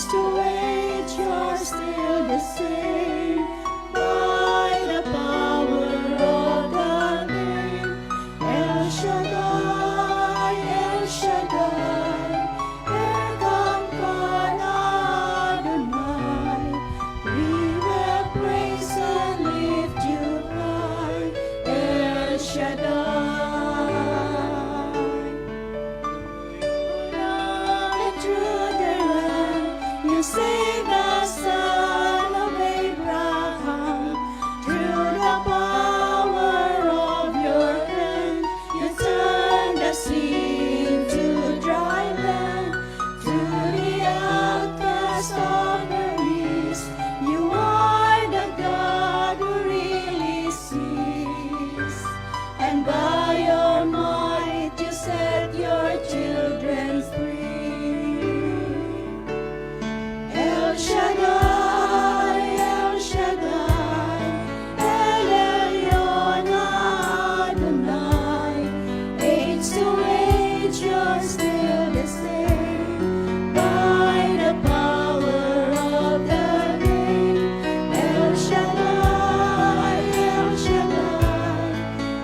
to age, you're still the same. By the power of the name, El Shaddai, El Shaddai, Erkamkana Adonai. We will praise and lift you high, El Shaddai. Through the land, you saved the son of Abraham. Through the power of your hand, you turned the sea into dry land. Through the outcast of the east, you are the God who really sees. And by your might, you set your children free. El Shaddai, El Shaddai, El Elyon Adonai. Age to age, you're still the same. By the power of the name, El Shaddai, El Shaddai,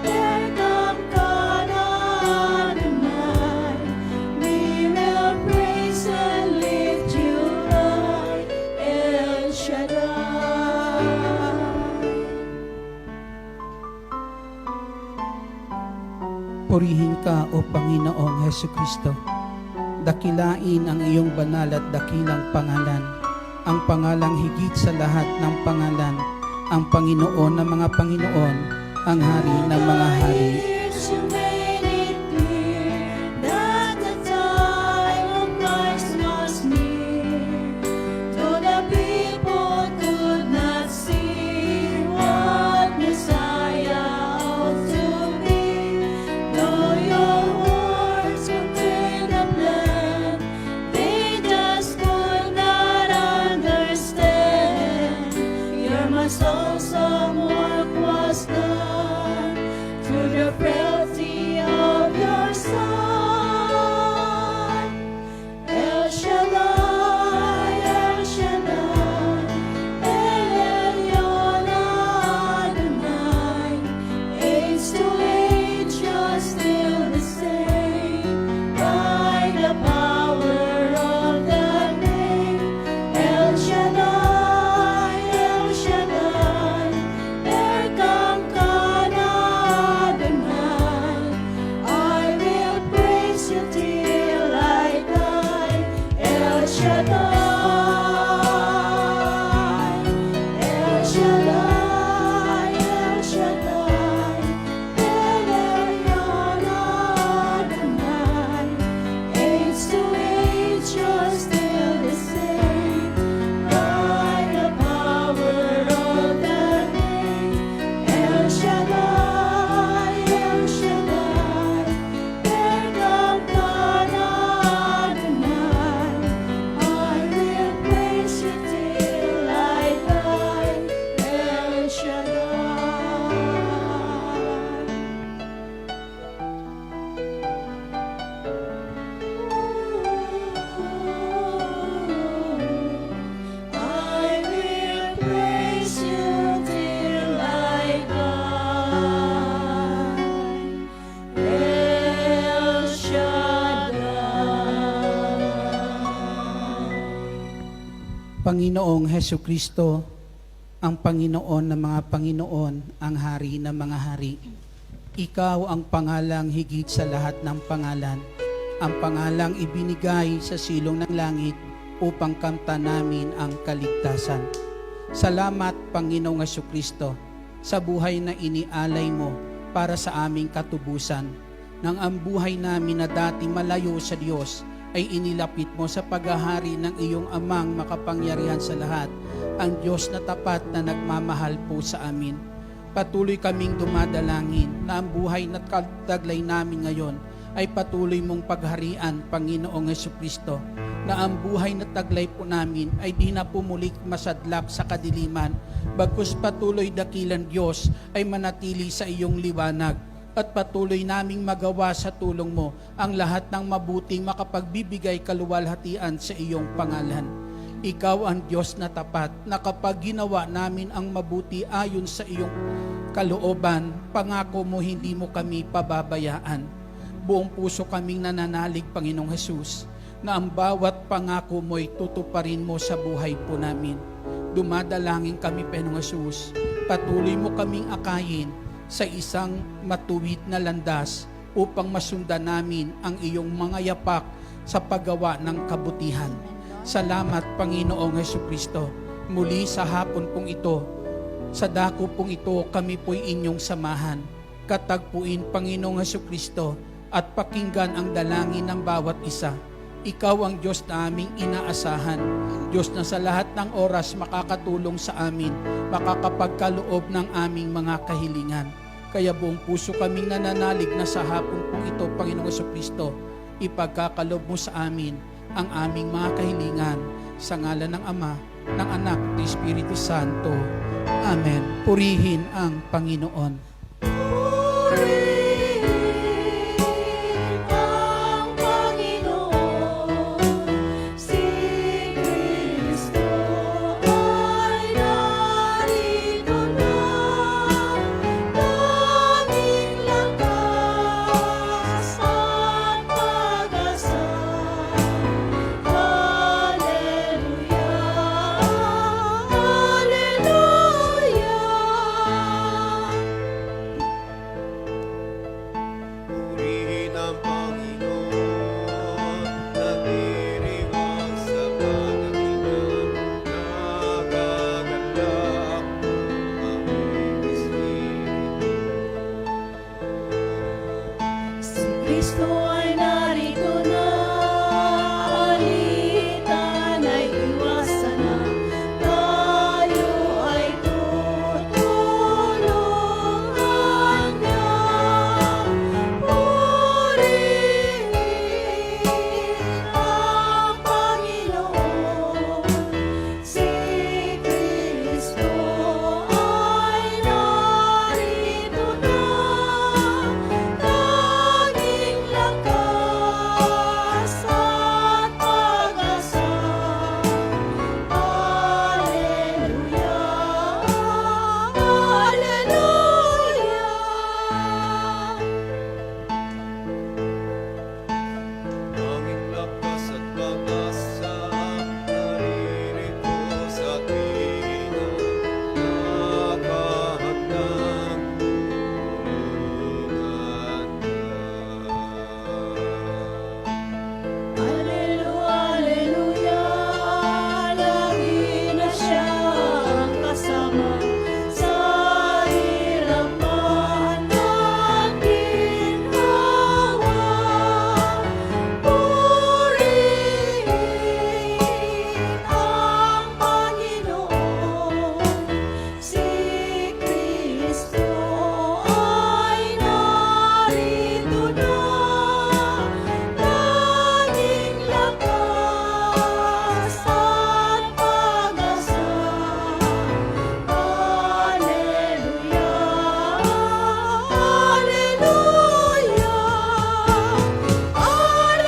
Erkamkana Adonai. We will praise and lift you high, El Shaddai. Purihin ka, O Panginoong Hesu Kristo. Dakilain ang iyong banal at dakilang pangalan, ang pangalang higit sa lahat ng pangalan, ang Panginoon ng mga Panginoon, ang Hari ng mga hari. You made it clear that the time of Christ was near. Though the people could not see what Messiah ought to be, though your words contained the plan, they just could not understand. Your most awesome work was done through the frailty of your Son. El Shaddai, El Shaddai, El Elyon Adonai. Age to age, you're still the same. By the power of the name, El Shaddai, El Shaddai, Erkamkana Adonai. I will praise you till I die, El Shaddai, El Shaddai, El Shaddai, El Elyon Adonai. Age to age, you're still the same. By the power of the name, El Shaddai, El Shaddai, Erkamkana Adonai. I will praise you till I die, El Shaddai. I will praise you till I die, El Shaddai. Panginoong Hesu Kristo, ang Panginoon ng mga Panginoon, ang Hari ng mga hari. Ikaw ang pangalang higit sa lahat ng pangalan, ang pangalang ibinigay sa silong ng langit upang kamtan namin ang kaligtasan. Salamat, Panginoong Hesu Kristo, sa buhay na inialay mo para sa aming katubusan, nang ang buhay namin na dati malayo sa Diyos ay inilapit mo sa paghahari ng iyong amang makapangyarihan sa lahat, ang Diyos na tapat na nagmamahal po sa amin. Patuloy kaming dumadalangin na ang buhay na taglay namin ngayon ay patuloy mong pagharian, Panginoong Jesucristo, na ang buhay na taglay po namin ay di na pumulik masadlak sa kadiliman, bagkus patuloy dakilan Diyos ay manatili sa iyong liwanag, at patuloy naming magawa sa tulong mo ang lahat ng mabuting makapagbibigay kaluwalhatian sa iyong pangalan. Ikaw ang Diyos na tapat, na kapag ginawa namin ang mabuti ayon sa iyong kalooban, pangako mo hindi mo kami pababayaan. Buong puso kaming nananalig, Panginoong Hesus, na ang bawat pangako mo'y tutuparin mo sa buhay po namin. Dumadalangin kami, Panginoong Hesus, patuloy mo kaming akayin sa isang matuwid na landas upang masundan namin ang iyong mga yapak sa paggawa ng kabutihan. Salamat, Panginoong Hesukristo. Muli sa hapon pong ito, sa dako pong ito, kami po'y inyong samahan. Katagpuin, Panginoong Hesukristo, at pakinggan ang dalangin ng bawat isa. Ikaw ang Diyos na aming inaasahan. Diyos na sa lahat ng oras makakatulong sa amin, makakapagkaloob ng aming mga kahilingan. Kaya buong puso kaming nananalig na sa hapon pong ito, Panginoong Hesukristo, ipagkakaloob mo sa amin ang aming mga kahilingan sa ngalan ng Ama, ng Anak, ng Espiritu Santo. Amen. Purihin ang Panginoon. Purihin ang Panginoon, si Kristo ay narito na, tanging lakas at pag-asa. Purihin ang Panginoon, nagdiriwang sa panaginip, nagagalak ang Espiritu. Si Kristo ay narito na, alitan ay iwasan na, tayo ay tutulungan niya. Purihin ang Panginoon, si Kristo ay narito na, tanging lakas at pag-asa. Alleluia, alleluia. Tanging lakas at pag-asa, naririto sa tuwina, nakahandang tulungan ka. Alleluia, lagi na siyang kasama sa hirap man at ginhawa. Purihin ang Panginoon, si Kristo ay narito na, tanging lakas at pag-asa. Alleluia, alleluia.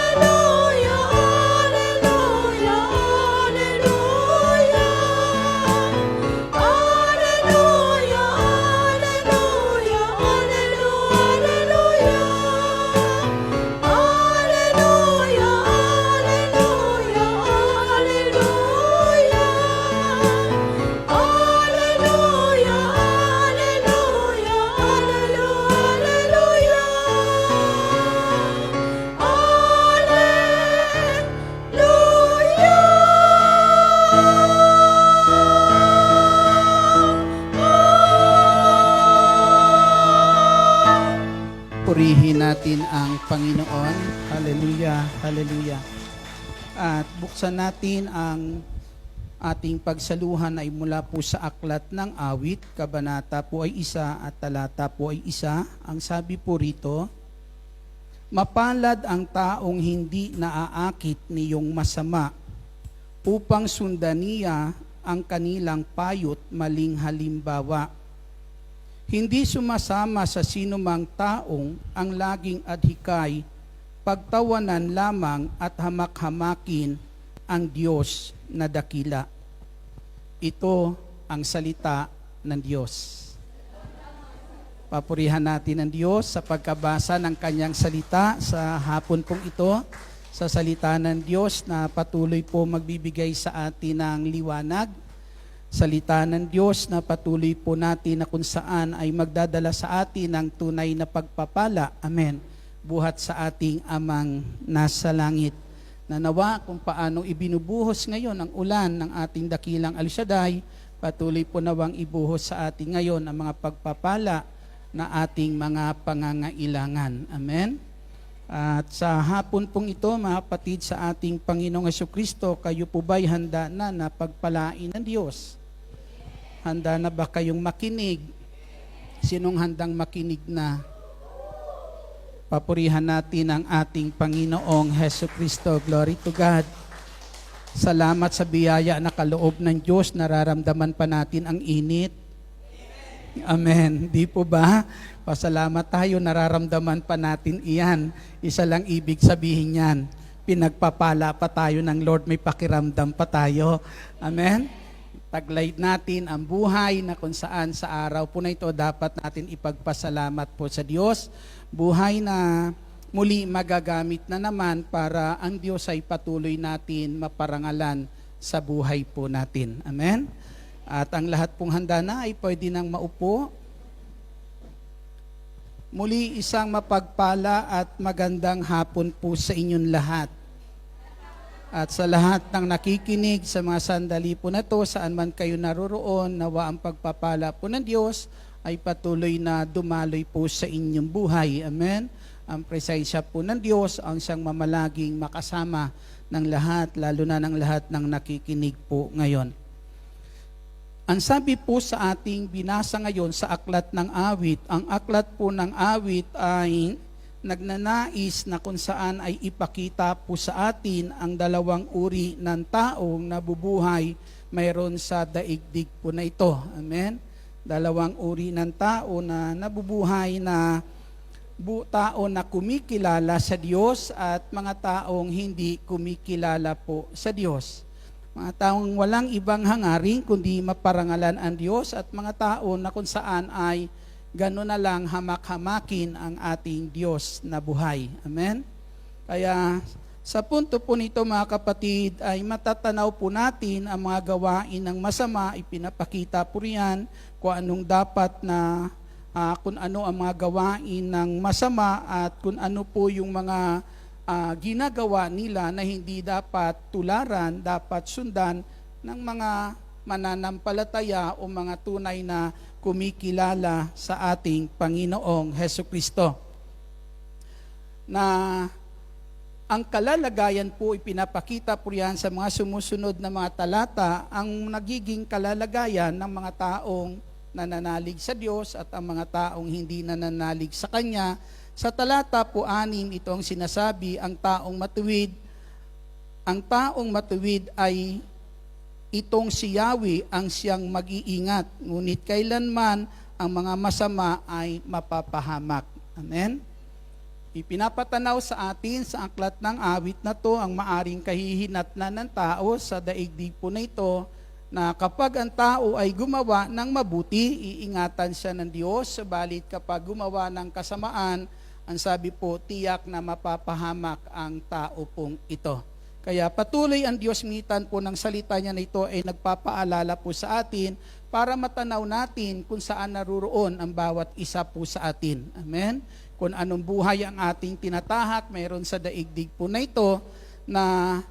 Alleluia, alleluia, alleluia. Alleluia, alleluia, alleluia. Alleluia, alleluia, alleluia. Alleluia, alleluia, Purihin natin ang Panginoon. Hallelujah, hallelujah. At buksan natin ang ating pagsaluhan ay mula po sa Aklat ng Awit, Kabanata po ay 1 at talata po ay 1. Ang sabi po rito, mapalad ang taong hindi naaakit niyong masama, upang sundan niya ang kanilang payot maling halimbawa. Hindi sumasama sa sinumang taong ang laging adhikay, pagtawanan lamang at hamak-hamakin, ang Diyos na dakila. Ito ang salita ng Diyos. Papurihan natin ang Diyos sa pagkabasa ng kanyang salita sa hapon pong ito, sa salita ng Diyos na patuloy po magbibigay sa atin ng liwanag. Salita ng Diyos na patuloy po natin na kung saan ay magdadala sa atin ng tunay na pagpapala. Amen. Buhat sa ating Amang nasa langit. Nanawa kung paano ibinubuhos ngayon ang ulan ng ating dakilang El Shaddai, patuloy po nawang ibuhos sa atin ngayon ang mga pagpapala na ating mga pangangailangan. Amen. At sa hapon pong ito, mga kapatid, sa ating Panginoong Jesucristo, kayo po ba'y handa na pagpalain ng Diyos? Handa na ba kayong makinig? Sinong handang makinig na? Papurihan natin ang ating Panginoong Jesucristo. Glory to God. Salamat sa biyaya na kaloob ng Diyos. Nararamdaman pa natin ang init. Amen. Di po ba? Pasalamat tayo, nararamdaman pa natin iyan. Isa lang ibig sabihin yan. Pinagpapala pa tayo ng Lord, may pakiramdam pa tayo. Amen. Taglay natin ang buhay na kung saan sa araw po na ito dapat natin ipagpasalamat po sa Diyos. Buhay na muli magagamit na naman para ang Diyos ay patuloy natin maparangalan sa buhay po natin. Amen? At ang lahat pong handa na ay pwede nang maupo. Muli isang mapagpala at magandang hapon po sa inyong lahat. At sa lahat ng nakikinig sa mga sandali po na to, saan man kayo naroroon, nawa ang pagpapala po ng Diyos ay patuloy na dumaloy po sa inyong buhay. Amen? Ang presensya po ng Diyos ang siyang mamalaging makasama ng lahat, lalo na ng lahat ng nakikinig po ngayon. Ang sabi po sa ating binasa ngayon sa aklat ng awit, ang aklat po ng awit ay nagnanais na kung saan ay ipakita po sa atin ang dalawang uri ng taong nabubuhay mayroon sa daigdig po na ito. Amen? Dalawang uri ng tao na nabubuhay na tao na kumikilala sa Diyos at mga taong hindi kumikilala po sa Diyos. Mga taong walang ibang hangarin kundi maparangalan ang Diyos at mga tao na kung saan ay gano'n na lang hamak-hamakin ang ating Diyos na buhay. Amen? Kaya sa punto po nito mga kapatid ay matatanaw po natin ang mga gawain ng masama, ipinapakita po riyan kung anong dapat na kung ano ang mga gawain ng masama at kung ano po yung mga ginagawa nila na hindi dapat tularan, dapat sundan ng mga mananampalataya o mga tunay na kumikilala sa ating Panginoong Jesucristo. Na ang kalalagayan po ipinapakita po riyan sa mga sumusunod na mga talata, ang nagiging kalalagayan ng mga taong nananalig sa Diyos at ang mga taong hindi nananalig sa Kanya. Sa talata po 6, ito ang sinasabi, ang taong matuwid ay itong si Yahweh ang siyang mag-iingat, ngunit kailanman ang mga masama ay mapapahamak. Amen? Ipinapatanaw sa atin sa aklat ng awit na to ang maaring kahihinatnan ng tao sa daigdig po na ito, na kapag ang tao ay gumawa ng mabuti, iingatan siya ng Diyos, subalit kapag gumawa ng kasamaan, ang sabi po, tiyak na mapapahamak ang tao pong ito. Kaya patuloy ang Diyos minsan po ng salita niya na ito ay nagpapaalala po sa atin para matanaw natin kung saan naruroon ang bawat isa po sa atin. Amen? Kung anong buhay ang ating tinatahak, mayroon sa daigdig po na ito na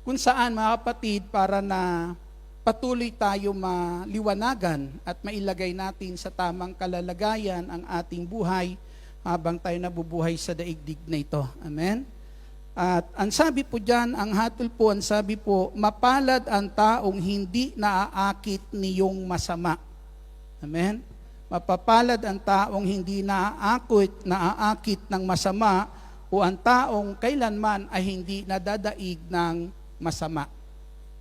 kung saan mga kapatid para na patuloy tayo maliwanagan at mailagay natin sa tamang kalalagayan ang ating buhay habang tayo nabubuhay sa daigdig na ito. Amen? At ang sabi po dyan, ang hatol po, ang sabi po, mapalad ang taong hindi naaakit niyong masama. Amen? Mapapalad ang taong hindi naaakit ng masama o ang taong kailanman ay hindi nadadaig ng masama.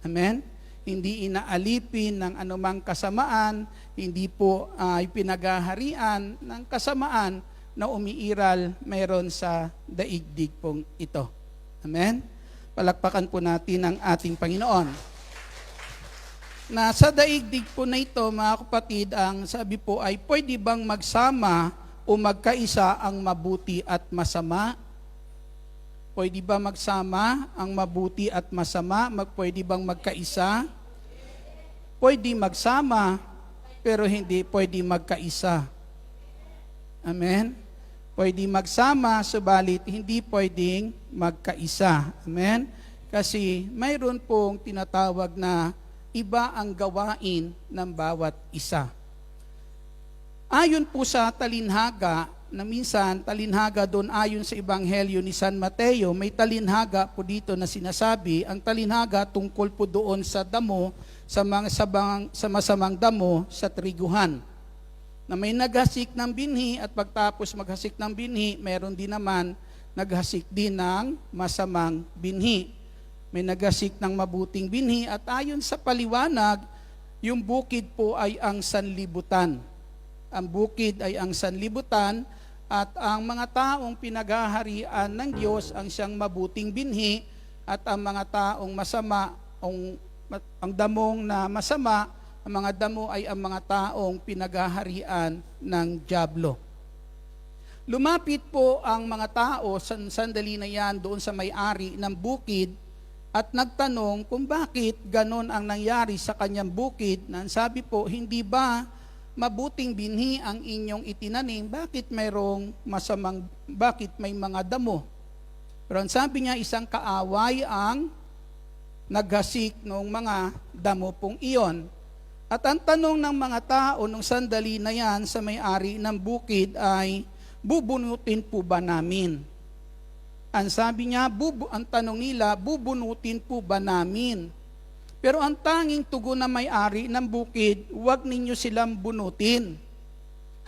Amen? Hindi inaalipin ng anumang kasamaan, hindi po ay pinaghaharian ng kasamaan na umiiral mayroon sa daigdig pong ito. Amen? Palakpakan po natin ang ating Panginoon. Na sa daigdig po na ito, mga kapatid, ang sabi po ay pwede bang magsama o magkaisa ang mabuti at masama? Pwede ba magsama ang mabuti at masama? Pwede bang magkaisa? Pwede magsama, pero hindi pwede magkaisa. Amen? Pwede magsama, subalit hindi pwedeng magkaisa. Amen? Kasi mayroon pong tinatawag na iba ang gawain ng bawat isa. Ayon po sa talinhaga, na minsan talinhaga doon ayon sa Ebanghelyo ni San Mateo, may talinhaga po dito na sinasabi, ang talinhaga tungkol po doon sa damo, sa masamang damo sa triguhan. Na may naghasik ng binhi at pagtapos maghasik ng binhi, meron din naman naghasik din ng masamang binhi. May naghasik ng mabuting binhi at ayon sa paliwanag, yung bukid po ay ang sanlibutan. Ang bukid ay ang sanlibutan at ang mga taong pinaghaharian ng Diyos ang siyang mabuting binhi at ang mga taong masama, ang damong na masama, ang mga damo ay ang mga taong pinaghaharian ng dyablo. Lumapit po ang mga tao sa sandali na yan doon sa may-ari ng bukid at nagtanong kung bakit ganon ang nangyari sa kanyang bukid. Na sabi po, hindi ba mabuting binhi ang inyong itinanim? Bakit may mga damo? Pero ang sabi niya, isang kaaway ang naghasik ng mga damo pong iyon. At ang tanong ng mga tao nung sandali na yan sa may-ari ng bukid ay, bubunutin po ba namin? Ang sabi niya, ang tanong nila, bubunutin po ba namin? Pero ang tanging tugon na may-ari ng bukid, huwag ninyo silang bunutin.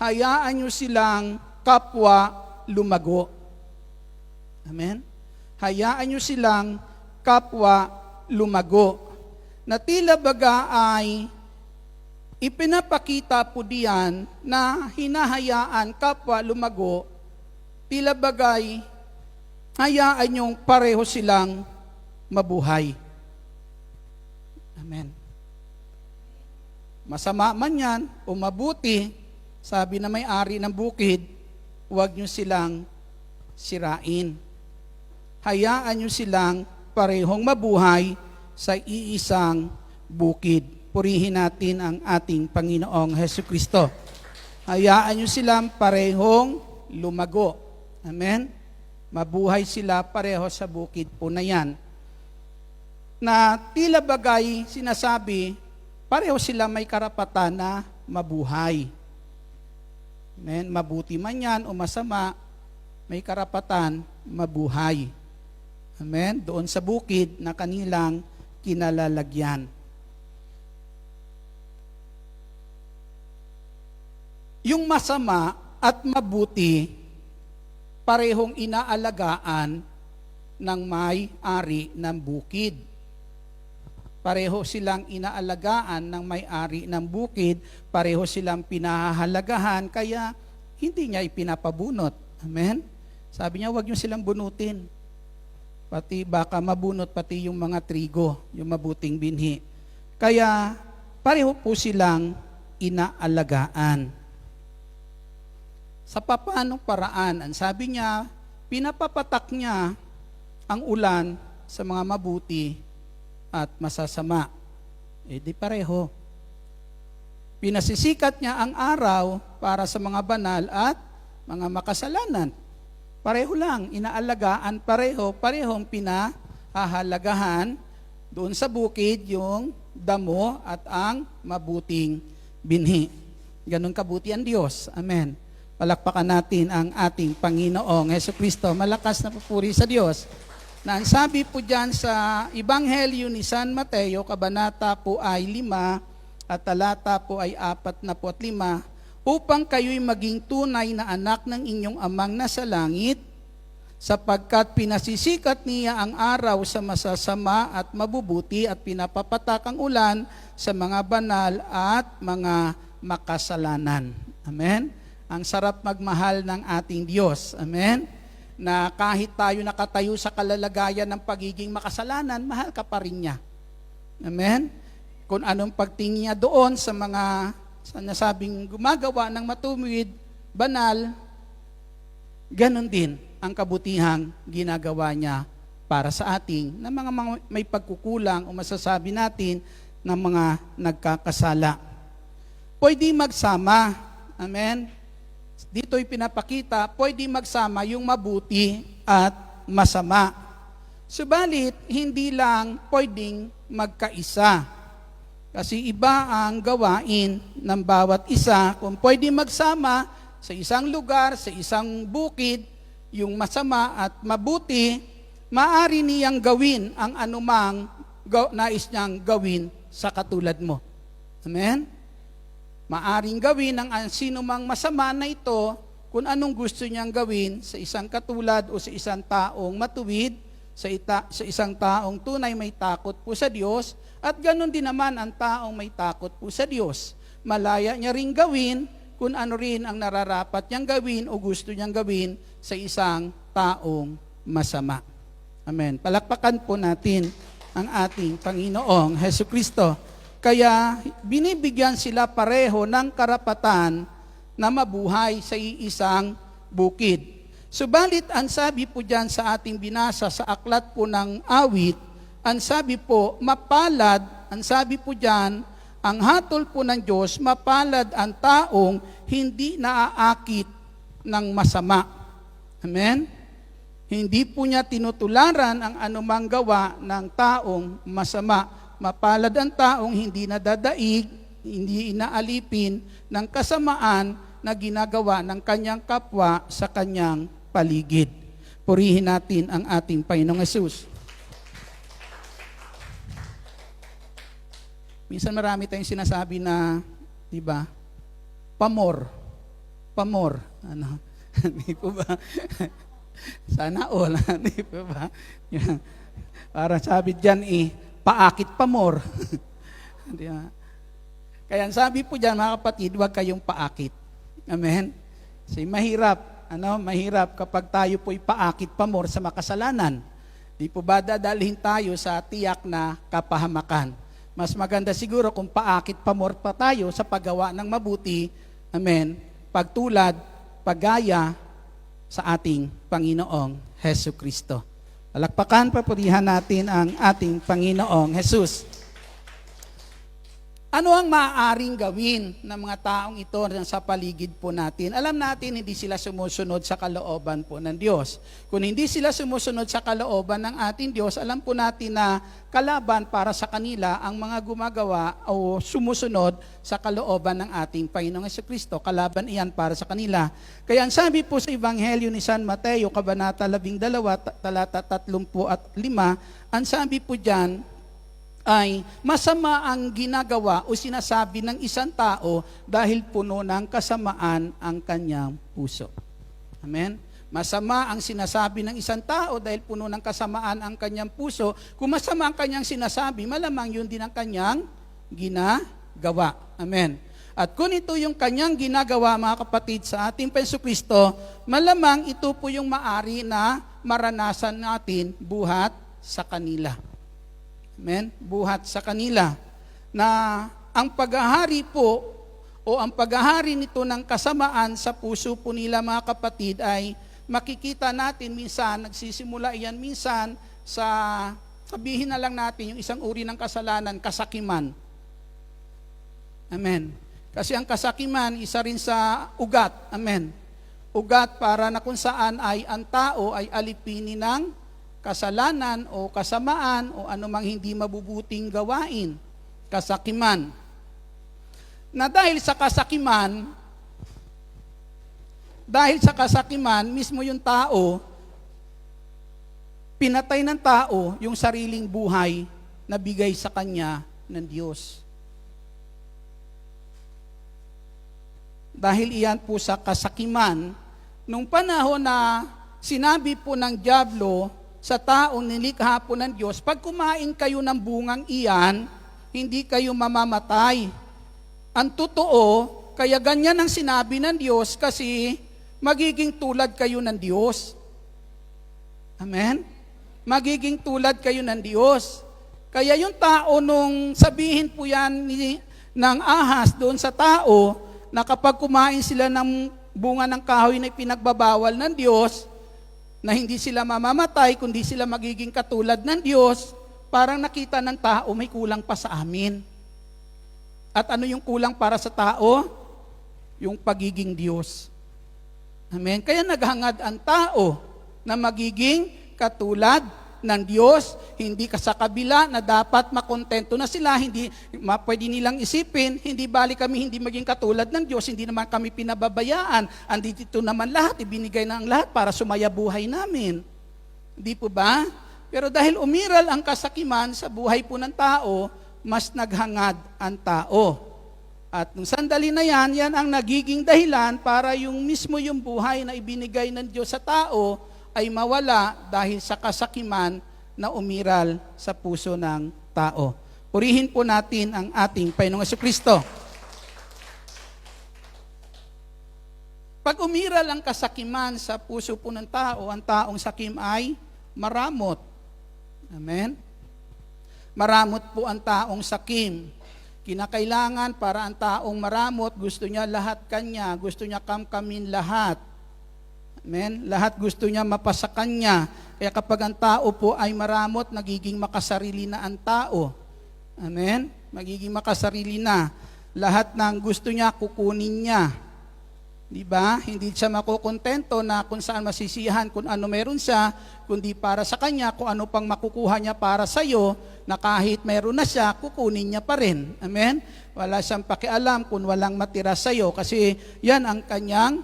Hayaan nyo silang kapwa lumago. Amen? Hayaan nyo silang kapwa lumago. Na tila baga ay ipinapakita po diyan na hinahayaan kapwa lumago, tila bagay hayaan yung pareho silang mabuhay. Amen. Masama man yan o mabuti, sabi na may-ari ng bukid, huwag nyo silang sirain. Hayaan nyo silang parehong mabuhay sa iisang bukid. Purihin natin ang ating Panginoong Hesukristo. Hayaan nyo silang parehong lumago. Amen? Mabuhay sila pareho sa bukid po na yan. Na tila bagay sinasabi, pareho sila may karapatan na mabuhay. Amen? Mabuti man yan o masama, may karapatan mabuhay. Amen? Doon sa bukid na kanilang kinalalagyan. Yung masama at mabuti, parehong inaalagaan ng may-ari ng bukid. Pareho silang inaalagaan ng may-ari ng bukid, pareho silang pinahahalagahan, kaya hindi niya ipinapabunot. Amen? Sabi niya, huwag niyo silang bunutin. Pati baka mabunot pati yung mga trigo, yung mabuting binhi. Kaya pareho po silang inaalagaan. Sa papaanong paraan, ang sabi niya, pinapapatak niya ang ulan sa mga mabuti at masasama. Eh di pareho. Pinasisikat niya ang araw para sa mga banal at mga makasalanan. Pareho lang, inaalagaan pareho, parehong pinahahalagahan doon sa bukid yung damo at ang mabuting binhi. Ganon kabuti ang Diyos. Amen. Palakpakan natin ang ating Panginoong Hesukristo. Malakas na papuri sa Diyos. Na ang sabi po dyan sa Ebanghelyo ni San Mateo, kabanata po ay 5 at talata po ay 45, upang kayo'y maging tunay na anak ng inyong amang nasa langit, sapagkat pinasisikat niya ang araw sa masasama at mabubuti at pinapapatak ang ulan sa mga banal at mga makasalanan. Amen? Ang sarap magmahal ng ating Diyos. Amen? na kahit tayo nakatayo sa kalalagayan ng pagiging makasalanan, mahal ka pa rin niya. Amen? Kung anong pagtingin niya doon sa mga nasabing gumagawa ng matuwid, banal, ganon din ang kabutihang ginagawa niya para sa ating na mga may pagkukulang o masasabi natin ng mga nagkakasala. Pwede magsama. Amen? Dito'y pinapakita, pwede magsama yung mabuti at masama. Subalit, hindi lang pwedeng magkaisa. Kasi iba ang gawain ng bawat isa. Kung pwede magsama sa isang lugar, sa isang bukid, yung masama at mabuti, maaari niyang gawin ang anumang nais niyang gawin sa katulad mo. Amen? Maaring gawin ang sinumang masama na ito kung anong gusto niyang gawin sa isang katulad o sa isang taong matuwid, sa isang taong tunay may takot po sa Diyos, at ganun din naman ang taong may takot po sa Diyos. Malaya niya ring gawin kung ano rin ang nararapat niyang gawin o gusto niyang gawin sa isang taong masama. Amen. Palakpakan po natin ang ating Panginoong Hesukristo. Kaya binibigyan sila pareho ng karapatan na mabuhay sa iisang bukid. Subalit ang sabi po dyan sa ating binasa sa aklat po ng awit, ang sabi po, mapalad, ang sabi po dyan, ang hatol po ng Diyos, mapalad ang taong hindi naaakit ng masama. Amen? Hindi po niya tinutularan ang anumang gawa ng taong masama. Mapalad ang taong hindi nadadaig, hindi inaalipin ng kasamaan na ginagawa ng kanyang kapwa sa kanyang paligid. Purihin natin ang ating Panginoong Hesus. Minsan marami tayong sinasabi na, di ba, pamor. Ano? Di po ba? Sana all, di po ba? Parang sabi dyan paakit pamor. Di ba? Kaya sabi po dyan, mga kapatid, huwag kayong paakit. Amen? Kasi mahirap kapag tayo po'y paakit pamor sa makasalanan. Di po ba dadalhin tayo sa tiyak na kapahamakan? Mas maganda siguro kung paakit pamor pa tayo sa paggawa ng mabuti, amen, pagtulad, paggaya sa ating Panginoong Hesukristo. Palakpakan, papurihan natin ang ating Panginoong Hesus. Ano ang maaaring gawin ng mga taong ito sa paligid po natin? Alam natin, hindi sila sumusunod sa kalooban po ng Diyos. Kung hindi sila sumusunod sa kalooban ng ating Diyos, alam po natin na kalaban para sa kanila ang mga gumagawa o sumusunod sa kalooban ng ating Panginoong Jesucristo. Kalaban iyan para sa kanila. Kaya ang sabi po sa Ebanghelyo ni San Mateo, Kabanata 12, talata 35, ang sabi po dyan, ay masama ang ginagawa o sinasabi ng isang tao dahil puno ng kasamaan ang kanyang puso. Amen? Masama ang sinasabi ng isang tao dahil puno ng kasamaan ang kanyang puso. Kung masama ang kanyang sinasabi, malamang yun din ang kanyang ginagawa. Amen? At kung ito yung kanyang ginagawa, mga kapatid, sa ating Jesucristo, malamang ito po yung maari na maranasan natin buhat sa kanila. Amen? Buhat sa kanila na ang paghahari po o ang paghahari nito ng kasamaan sa puso po nila, mga kapatid, ay makikita natin minsan, nagsisimula iyan minsan sa, sabihin na lang natin yung isang uri ng kasalanan, kasakiman. Amen. Kasi ang kasakiman, isa rin sa ugat. Amen. Ugat para na kung saan ay ang tao ay alipinin ng kasalanan o kasamaan o anumang hindi mabubuting gawain, kasakiman. Na dahil sa kasakiman, mismo yung tao, pinatay ng tao yung sariling buhay na bigay sa kanya ng Diyos. Dahil iyan po sa kasakiman, nung panahon na sinabi po ng dyablo sa taong nilikha po ng Diyos, pag kumain kayo ng bungang iyan, hindi kayo mamamatay. Ang totoo, kaya ganyan ang sinabi ng Diyos kasi magiging tulad kayo ng Diyos. Amen? Magiging tulad kayo ng Diyos. Kaya yung tao nung sabihin po yan ng ahas doon sa tao, na kapag kumain sila ng bunga ng kahoy na pinagbabawal ng Diyos, na hindi sila mamamatay, kundi sila magiging katulad ng Diyos, parang nakita ng tao may kulang pa sa amin. At ano yung kulang para sa tao? Yung pagiging Diyos. Amen? Kaya naghangad ang tao na magiging katulad ng Diyos, hindi ka sa kabila na dapat makontento na sila, hindi pwede nilang isipin, hindi bali kami hindi maging katulad ng Diyos, hindi naman kami pinababayaan, andito naman lahat, ibinigay na ang lahat para sumaya buhay namin. Hindi po ba? Pero dahil umiral ang kasakiman sa buhay po ng tao, mas naghangad ang tao. At nung sandali na yan ang nagiging dahilan para yung mismo yung buhay na ibinigay ng Diyos sa tao ay mawala dahil sa kasakiman na umiral sa puso ng tao. Purihin po natin ang ating Panginoong Jesucristo. Pag umiral ang kasakiman sa puso po ng tao, ang taong sakim ay maramot. Amen? Maramot po ang taong sakim. Kinakailangan para ang taong maramot, gusto niya lahat kanya, gusto niya kamkamin lahat. Amen? Lahat gusto niya mapasa kanya. Kaya kapag ang tao po ay maramot, nagiging makasarili na ang tao. Amen? Magiging makasarili na. Lahat ng gusto niya, kukunin niya. Di ba? Hindi siya makukontento na kung saan masisiyahan, kung ano meron siya, kundi para sa kanya, kung ano pang makukuha niya para sa iyo, na kahit meron na siya, kukunin niya pa rin. Amen? Wala siyang pakialam kung walang matira sa iyo kasi yan ang kanyang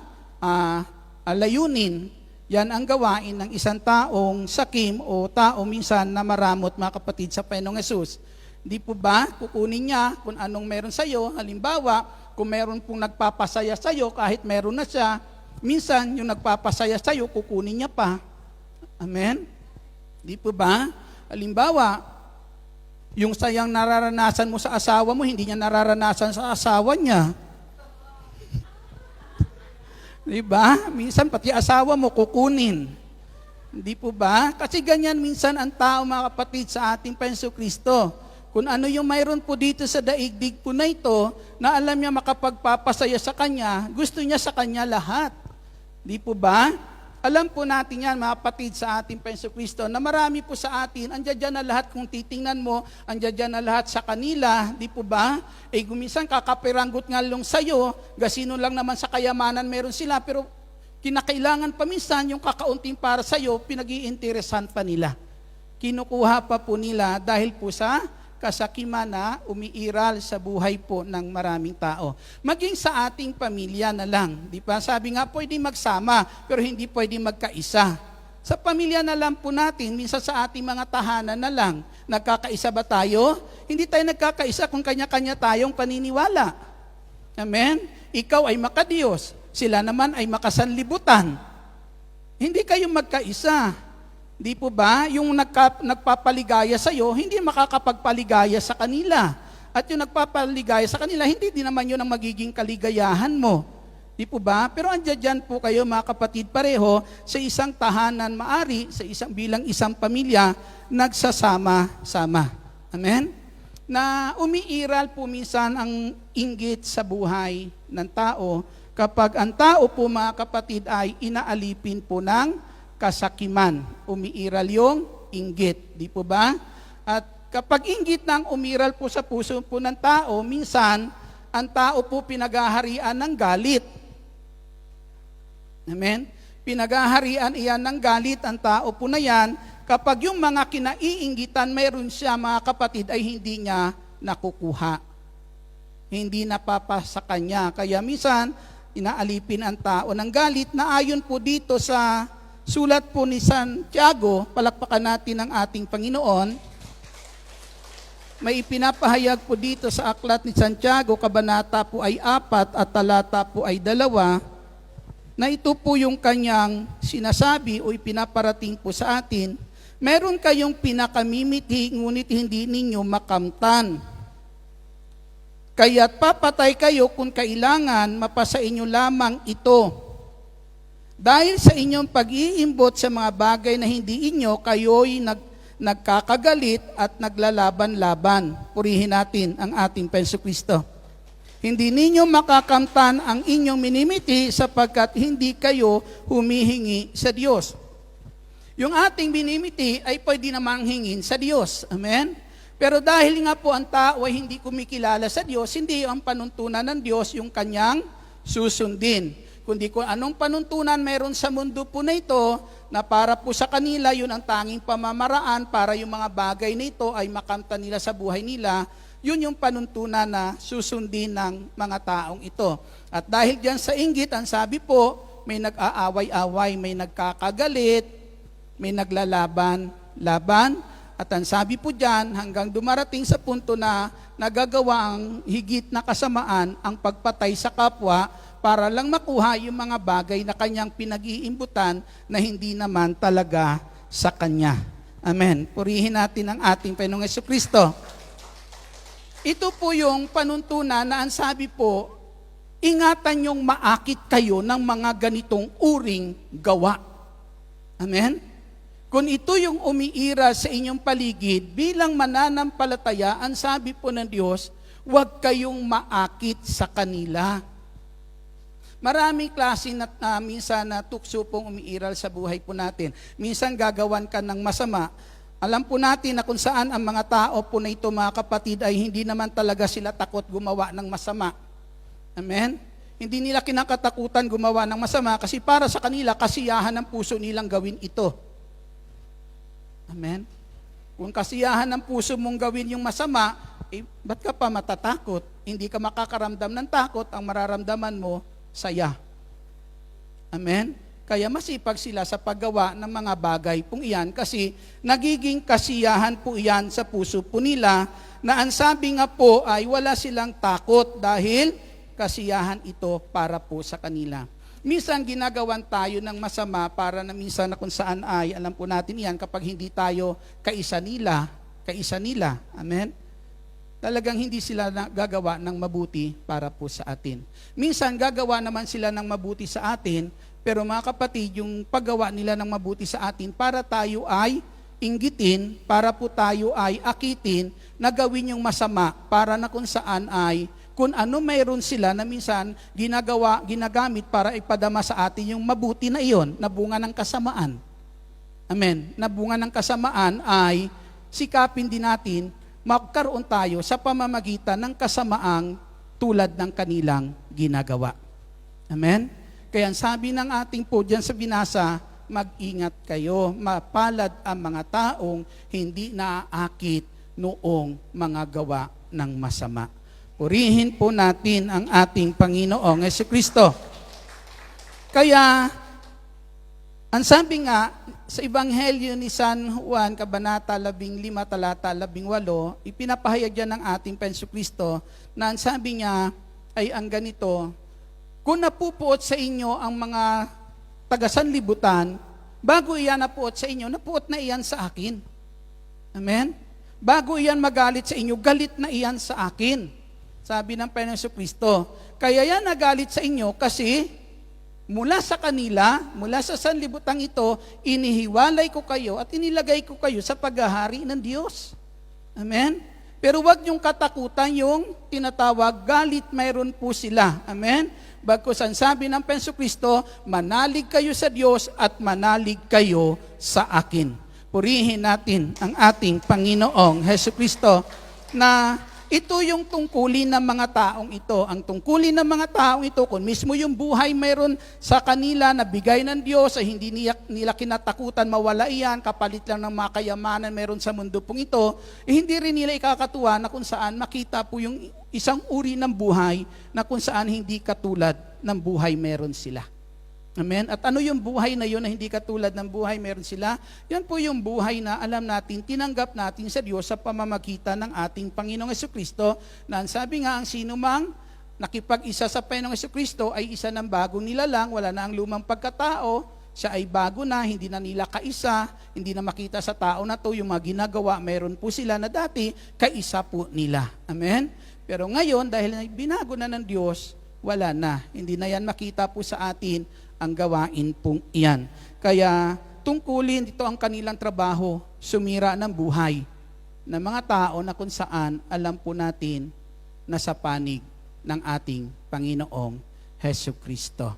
layunin. Yan ang gawain ng isang taong sakim o tao minsan na maramot, mga kapatid, sa Panginoong Hesus. Di po ba? Kukunin niya kung anong meron sa iyo. Halimbawa, kung meron pong nagpapasaya sa iyo, kahit meron na siya, minsan yung nagpapasaya sa iyo, kukunin niya pa. Amen? Di po ba? Halimbawa, yung sayang nararanasan mo sa asawa mo, hindi niya nararanasan sa asawa niya. Di ba? Minsan pati asawa mo kukunin. Hindi po ba? Kasi ganyan minsan ang tao, mga kapatid, sa ating Panginoong Kristo. Kung ano yung mayroon po dito sa daigdig po na ito, na alam niya makapagpapasaya sa kanya, gusto niya sa kanya lahat. Di po ba? Alam po natin yan, mga kapatid, sa ating Panginoong Kristo, na marami po sa atin, andyan dyan na lahat, kung titingnan mo, andyan dyan na lahat sa kanila, di po ba? Guminsan kakapiranggot nga lang sa'yo, gasino lang naman sa kayamanan meron sila, pero kinakailangan pa minsan yung kakaunting para sa'yo, pinag-iinteresan pa nila. Kinukuha pa po nila dahil po sa kasakiman na umiiral sa buhay po ng maraming tao. Maging sa ating pamilya na lang. Di ba? Sabi nga, pwede magsama, pero hindi pwede magkaisa. Sa pamilya na lang po natin, minsan sa ating mga tahanan na lang, nagkakaisa ba tayo? Hindi tayo nagkakaisa kung kanya-kanya tayong paniniwala. Amen? Ikaw ay makadiyos, sila naman ay makasanlibutan. Hindi kayo magkaisa. Di po ba? Yung nagpapaligaya sa iyo, hindi makakapagpaligaya sa kanila. At yung nagpapaligaya sa kanila, hindi din naman yun ang magiging kaligayahan mo. Di po ba? Pero andyan dyan po kayo, mga kapatid, pareho sa isang tahanan maari, bilang isang pamilya, nagsasama-sama. Amen? Na umiiral po minsan ang inggit sa buhay ng tao kapag ang tao po, mga kapatid, ay inaalipin po ng kasakiman. Umiiral yung inggit. Di po ba? At kapag inggit nang umiral po sa puso po ng tao, minsan, ang tao po pinagaharian ng galit. Amen? Pinagaharian iyan ng galit ang tao po na yan, kapag yung mga kinaiinggitan meron siya, mga kapatid, ay hindi niya nakukuha. Hindi napapasa kanya. Kaya minsan, inaalipin ang tao ng galit na ayon po dito sa sulat po ni Santiago, palakpakan natin ang ating Panginoon. May ipinapahayag po dito sa aklat ni Santiago, kabanata po ay 4 at talata po ay 2, na ito po yung kanyang sinasabi o ipinaparating po sa atin. Meron kayong pinakamimiti, ngunit hindi ninyo makamtan. Kaya't papatay kayo kung kailangan, mapasa inyo lamang ito. Dahil sa inyong pag-iimbot sa mga bagay na hindi inyo, kayo'y nagkakagalit at naglalaban-laban. Purihin natin ang ating Penso Kristo. Hindi ninyo makakamtan ang inyong minimiti sapagkat hindi kayo humihingi sa Diyos. Yung ating minimiti ay pwede namang hingin sa Diyos. Amen? Pero dahil nga po ang tao ay hindi kumikilala sa Diyos, hindi ang panuntunan ng Diyos yung kanyang susundin. Kundi kung anong panuntunan meron sa mundo po na ito, na para po sa kanila, yun ang tanging pamamaraan para yung mga bagay na ito ay makamtan nila sa buhay nila, yun yung panuntunan na susundin ng mga taong ito. At dahil diyan sa inggit, ang sabi po, may nag-aaway-away, may nagkakagalit, may naglalaban-laban, at ang sabi po diyan, hanggang dumarating sa punto na nagagawa ang higit na kasamaan ang pagpatay sa kapwa para lang makuha yung mga bagay na kanyang pinag-iimbutan na hindi naman talaga sa kanya. Amen. Purihin natin ang ating Panginoong Jesucristo. Ito po yung panuntunan na ang sabi po, ingatan yung maakit kayo ng mga ganitong uring gawa. Amen? Kung ito yung umiira sa inyong paligid, bilang mananampalataya, ang sabi po ng Diyos, huwag kayong maakit sa kanila. Maraming klase na minsan na tukso pong umiiral sa buhay po natin. Minsan gagawan ka ng masama. Alam po natin na kung saan ang mga tao po na ito, mga kapatid, ay hindi naman talaga sila takot gumawa ng masama. Amen? Hindi nila kinakatakutan gumawa ng masama kasi para sa kanila, kasiyahan ng puso nilang gawin ito. Amen? Kung kasiyahan ng puso mong gawin yung masama, ba't ka pa matatakot? Hindi ka makakaramdam ng takot, ang mararamdaman mo, saya. Amen? Kaya masipag sila sa paggawa ng mga bagay pong iyan kasi nagiging kasiyahan po iyan sa puso po nila na ang sabi nga po ay wala silang takot dahil kasiyahan ito para po sa kanila. Minsan ginagawan tayo ng masama para na minsan na kung saan ay, alam po natin iyan kapag hindi tayo kaisa nila. Amen? Talagang hindi sila gagawa ng mabuti para po sa atin. Minsan gagawa naman sila ng mabuti sa atin, pero mga kapatid, yung paggawa nila ng mabuti sa atin para tayo ay inggitin, para po tayo ay akitin, na gawin yung masama para na kung saan ay, kung ano mayroon sila na minsan ginagamit para ipadama sa atin yung mabuti na iyon, na bunga ng kasamaan. Amen. Na bunga ng kasamaan ay sikapin din natin magkaroon tayo sa pamamagitan ng kasamaang tulad ng kanilang ginagawa. Amen? Kaya sabi ng ating po dyan sa binasa, mag-ingat kayo, mapalad ang mga taong hindi naaakit noong mga gawa ng masama. Purihin po natin ang ating Panginoong Jesucristo. Kaya, ang sabi nga, sa Ebanghelyo ni San Juan, Kabanata 15, Talata 18, ipinapahayag yan ng ating Penso Kristo na ang sabi niya ay ang ganito, kung napupuot sa inyo ang mga taga-sanlibutan, bago iyan napuot sa inyo, napuot na iyan sa akin. Amen? Bago iyan magalit sa inyo, galit na iyan sa akin. Sabi ng Penso Kristo, kaya yan nagalit sa inyo kasi mula sa kanila, mula sa sanlibutan ito, inihiwalay ko kayo at inilagay ko kayo sa paghahari ng Diyos. Amen? Pero wag niyong katakutan yung tinatawag, galit mayroon po sila. Amen? Bagkus ang sabi ng Penso Kristo, manalig kayo sa Diyos at manalig kayo sa akin. Purihin natin ang ating Panginoong Jesucristo na ito yung tungkulin ng mga taong ito. Ang tungkulin ng mga taong ito, kung mismo yung buhay mayroon sa kanila na bigay ng Diyos ay hindi nila kinatakutan mawala iyan, kapalit lang ng mga kayamanan mayroon sa mundo pong ito, hindi rin nila ikakatuwa na kung saan makita po yung isang uri ng buhay na kung saan hindi katulad ng buhay mayroon sila. Amen? At ano yung buhay na yun na hindi katulad ng buhay meron sila? Yan po yung buhay na alam natin, tinanggap natin sa Diyos sa pamamagitan ng ating Panginoong Jesucristo na ang sabi nga ang sino mang nakipag-isa sa Panginoong Jesucristo ay isa ng bagong nilalang, wala na ang lumang pagkatao, siya ay bago na, hindi na nila kaisa, hindi na makita sa tao na to yung mga ginagawa, meron po sila na dati, kaisa po nila. Amen? Pero ngayon, dahil binago na ng Diyos, wala na. Hindi na yan makita po sa atin ang gawain pong iyan. Kaya tungkulin ito ang kanilang trabaho, sumira ng buhay ng mga tao na kung saan alam po natin na sa panig ng ating Panginoong Hesus Kristo.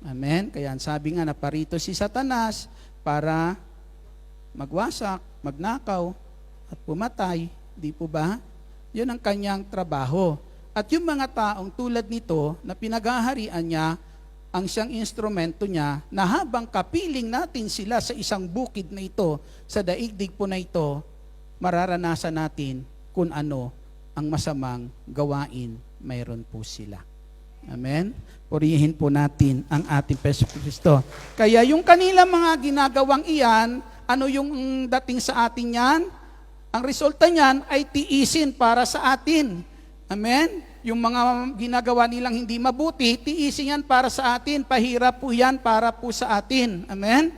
Amen? Kaya sabi nga, naparito si Satanas para magwasak, magnakaw, at pumatay. Di po ba? Yun ang kanyang trabaho. At yung mga taong tulad nito na pinaghaharian niya, ang siyang instrumento niya, na habang kapiling natin sila sa isang bukid na ito, sa daigdig po na ito, mararanasan natin kung ano ang masamang gawain mayroon po sila. Amen? Purihin po natin ang ating Hesus Kristo. Kaya yung kanila mga ginagawang iyan, ano yung dating sa atin yan? Ang resulta niyan ay tiisin para sa atin. Amen? Yung mga ginagawa nilang hindi mabuti, tiisin yan para sa atin. Pahirap po yan para po sa atin. Amen?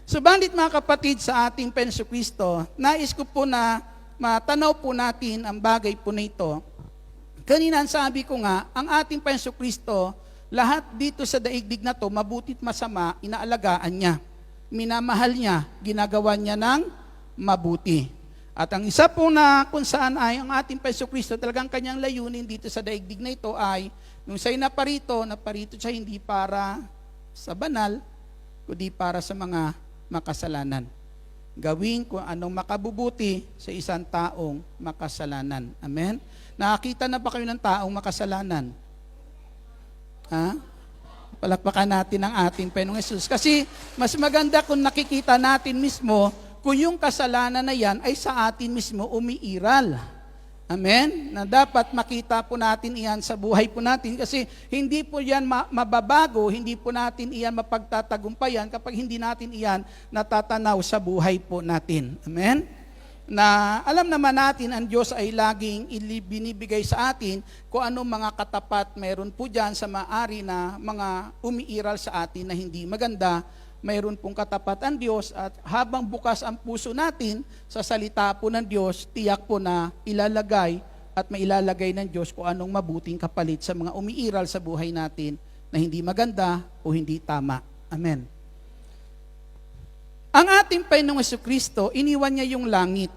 Subalit mga kapatid, sa ating Hesus Kristo, nais ko po na matanaw po natin ang bagay po na ito. Kanina sabi ko nga, ang ating Hesus Kristo, lahat dito sa daigdig na to, mabutit masama, inaalagaan niya. Minamahal niya, ginagawa niya ng mabuti. At ang isa po na kung saan ay ang ating Hesus Kristo, talagang kanyang layunin dito sa daigdig na ito ay, nung siya'y naparito siya hindi para sa banal, kundi para sa mga makasalanan. Gawin kung anong makabubuti sa isang taong makasalanan. Amen? Nakakita na ba kayo ng taong makasalanan? Ha? Palakpakan natin ang ating Panginoong Hesus. Kasi mas maganda kung nakikita natin mismo kung yung kasalanan na yan ay sa atin mismo umiiral. Amen? Na dapat makita po natin iyan sa buhay po natin kasi hindi po yan mababago, hindi po natin iyan mapagtatagumpayan kapag hindi natin iyan natatanaw sa buhay po natin. Amen? Na alam naman natin ang Diyos ay laging binibigay sa atin kung anong mga katapat meron po dyan sa maari na mga umiiral sa atin na hindi maganda. Mayroon pong katapat ang Diyos at habang bukas ang puso natin sa salita po ng Diyos, tiyak po na ilalagay at mailalagay ng Diyos kung anong mabuting kapalit sa mga umiiral sa buhay natin na hindi maganda o hindi tama. Amen. Ang ating Panginoong Jesucristo, iniwan niya yung langit.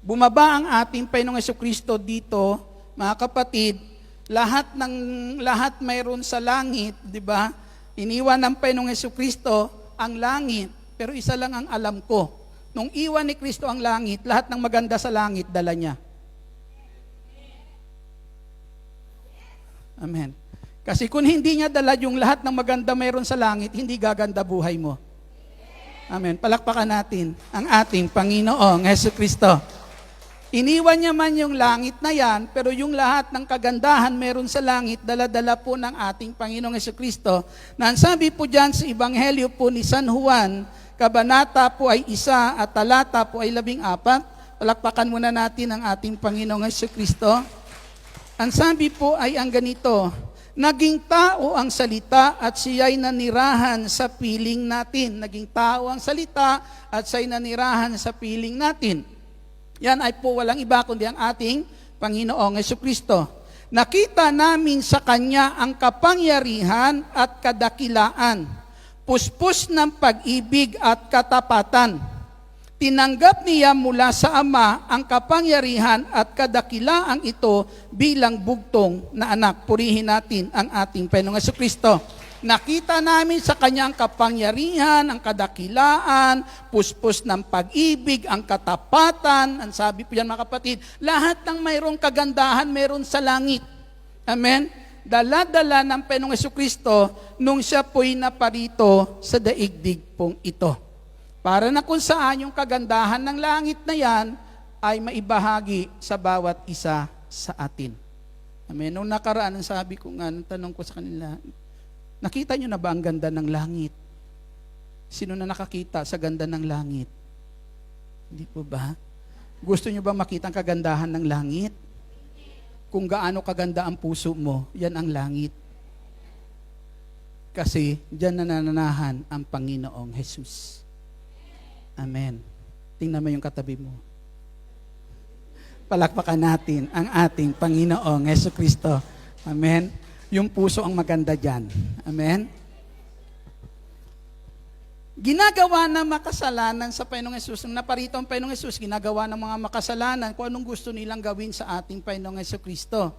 Bumaba ang ating Panginoong Jesucristo dito, mga kapatid, lahat mayroon sa langit, di ba? Iniwan ng Panginoong Jesucristo ang langit, pero isa lang ang alam ko. Nung iwan ni Kristo ang langit, lahat ng maganda sa langit dala niya. Amen. Kasi kung hindi niya dala yung lahat ng maganda mayroon sa langit, hindi gaganda buhay mo. Amen. Palakpakan natin ang ating Panginoong Jesucristo. Iniwan niya man yung langit na yan, pero yung lahat ng kagandahan meron sa langit, dala-dala po ng ating Panginoong Jesucristo. Na ang sabi po dyan sa Ebanghelyo po ni San Juan, kabanata po ay 1 at talata po ay 14. Palakpakan muna natin ang ating Panginoong Jesucristo. Ang sabi po ay ang ganito, naging tao ang salita at siya'y nanirahan sa piling natin. Naging tao ang salita at siya'y nanirahan sa piling natin. Yan ay po walang iba kundi ang ating Panginoong Jesucristo. Nakita namin sa Kanya ang kapangyarihan at kadakilaan, puspos ng pag-ibig at katapatan. Tinanggap niya mula sa Ama ang kapangyarihan at kadakilaang ito bilang bugtong na anak. Purihin natin ang ating Panginoong Jesucristo. Nakita namin sa Kanya ang kapangyarihan, ang kadakilaan, puspos ng pag-ibig, ang katapatan. Ang sabi po yan mga kapatid, lahat ng mayroong kagandahan meron sa langit. Amen? Dala-dala ng Panginoong Jesucristo nung siya po'y naparito sa daigdig pong ito. Para na kung saan yung kagandahan ng langit na yan ay maibahagi sa bawat isa sa atin. Amen? Nung nakaraan, ang sabi ko nga, tanong ko sa kanila, nakita nyo na ba ang ganda ng langit? Sino na nakakita sa ganda ng langit? Hindi po ba? Gusto nyo ba makita ang kagandahan ng langit? Kung gaano kaganda ang puso mo, yan ang langit. Kasi dyan nananahan ang Panginoong Jesus. Amen. Tingnan mo yung katabi mo. Palakpakan natin ang ating Panginoong Jesucristo. Amen. Yung puso ang maganda dyan. Amen? ginagawa ng makasalanan sa Panginoong Hesus. Nung naparito ang Panginoong Hesus, ginagawa ng mga makasalanan kung anong gusto nilang gawin sa ating Panginoong Hesukristo.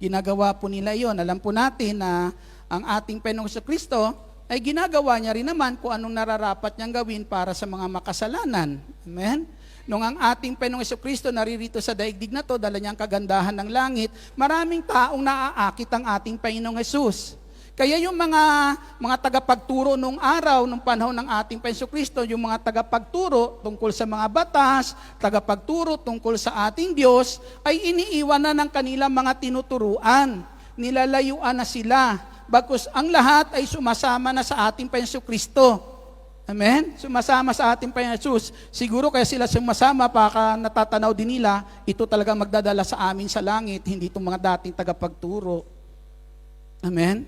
Ginagawa po nila yon. Alam po natin na ang ating Panginoong Hesukristo ay ginagawa niya rin naman kung anong nararapat niyang gawin para sa mga makasalanan. Amen? Nung ang ating Panginoong Hesukristo naririto sa daigdig na to, dala niya ang kagandahan ng langit, maraming taong naaakit ang ating Panginoong Hesus. Kaya yung mga tagapagturo nung araw, nung panahon ng ating Hesukristo, yung mga tagapagturo tungkol sa mga batas, tagapagturo tungkol sa ating Diyos, ay iniiwan na ng kanilang mga tinuturuan. Nilalayuan na sila. Bagkus ang lahat ay sumasama na sa ating Hesukristo. Amen? Sumasama sa ating Panginoong Hesus. Siguro kaya sila sumasama, baka natatanaw din nila, ito talaga magdadala sa amin sa langit, hindi itong mga dating tagapagturo. Amen?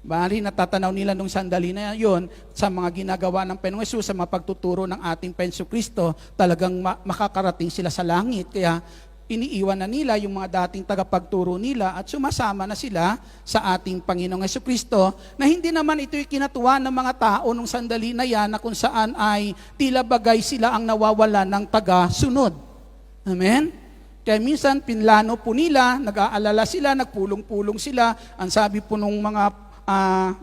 Bali, natatanaw nila nung sandali na yon sa mga ginagawa ng Panginoong Hesus, sa mga pagtuturo ng ating Panginoong Kristo, talagang makakarating sila sa langit. Kaya iniiwan na nila yung mga dating tagapagturo nila at sumasama na sila sa ating Panginoong Hesukristo, na hindi naman ito'y kinatuwa ng mga tao nung sandali na yan, na kung saan ay tila bagay sila ang nawawala ng taga-sunod. Amen? Kaya minsan pinlano po nila, nag-aalala sila, nagpulong-pulong sila. Ang sabi po nung mga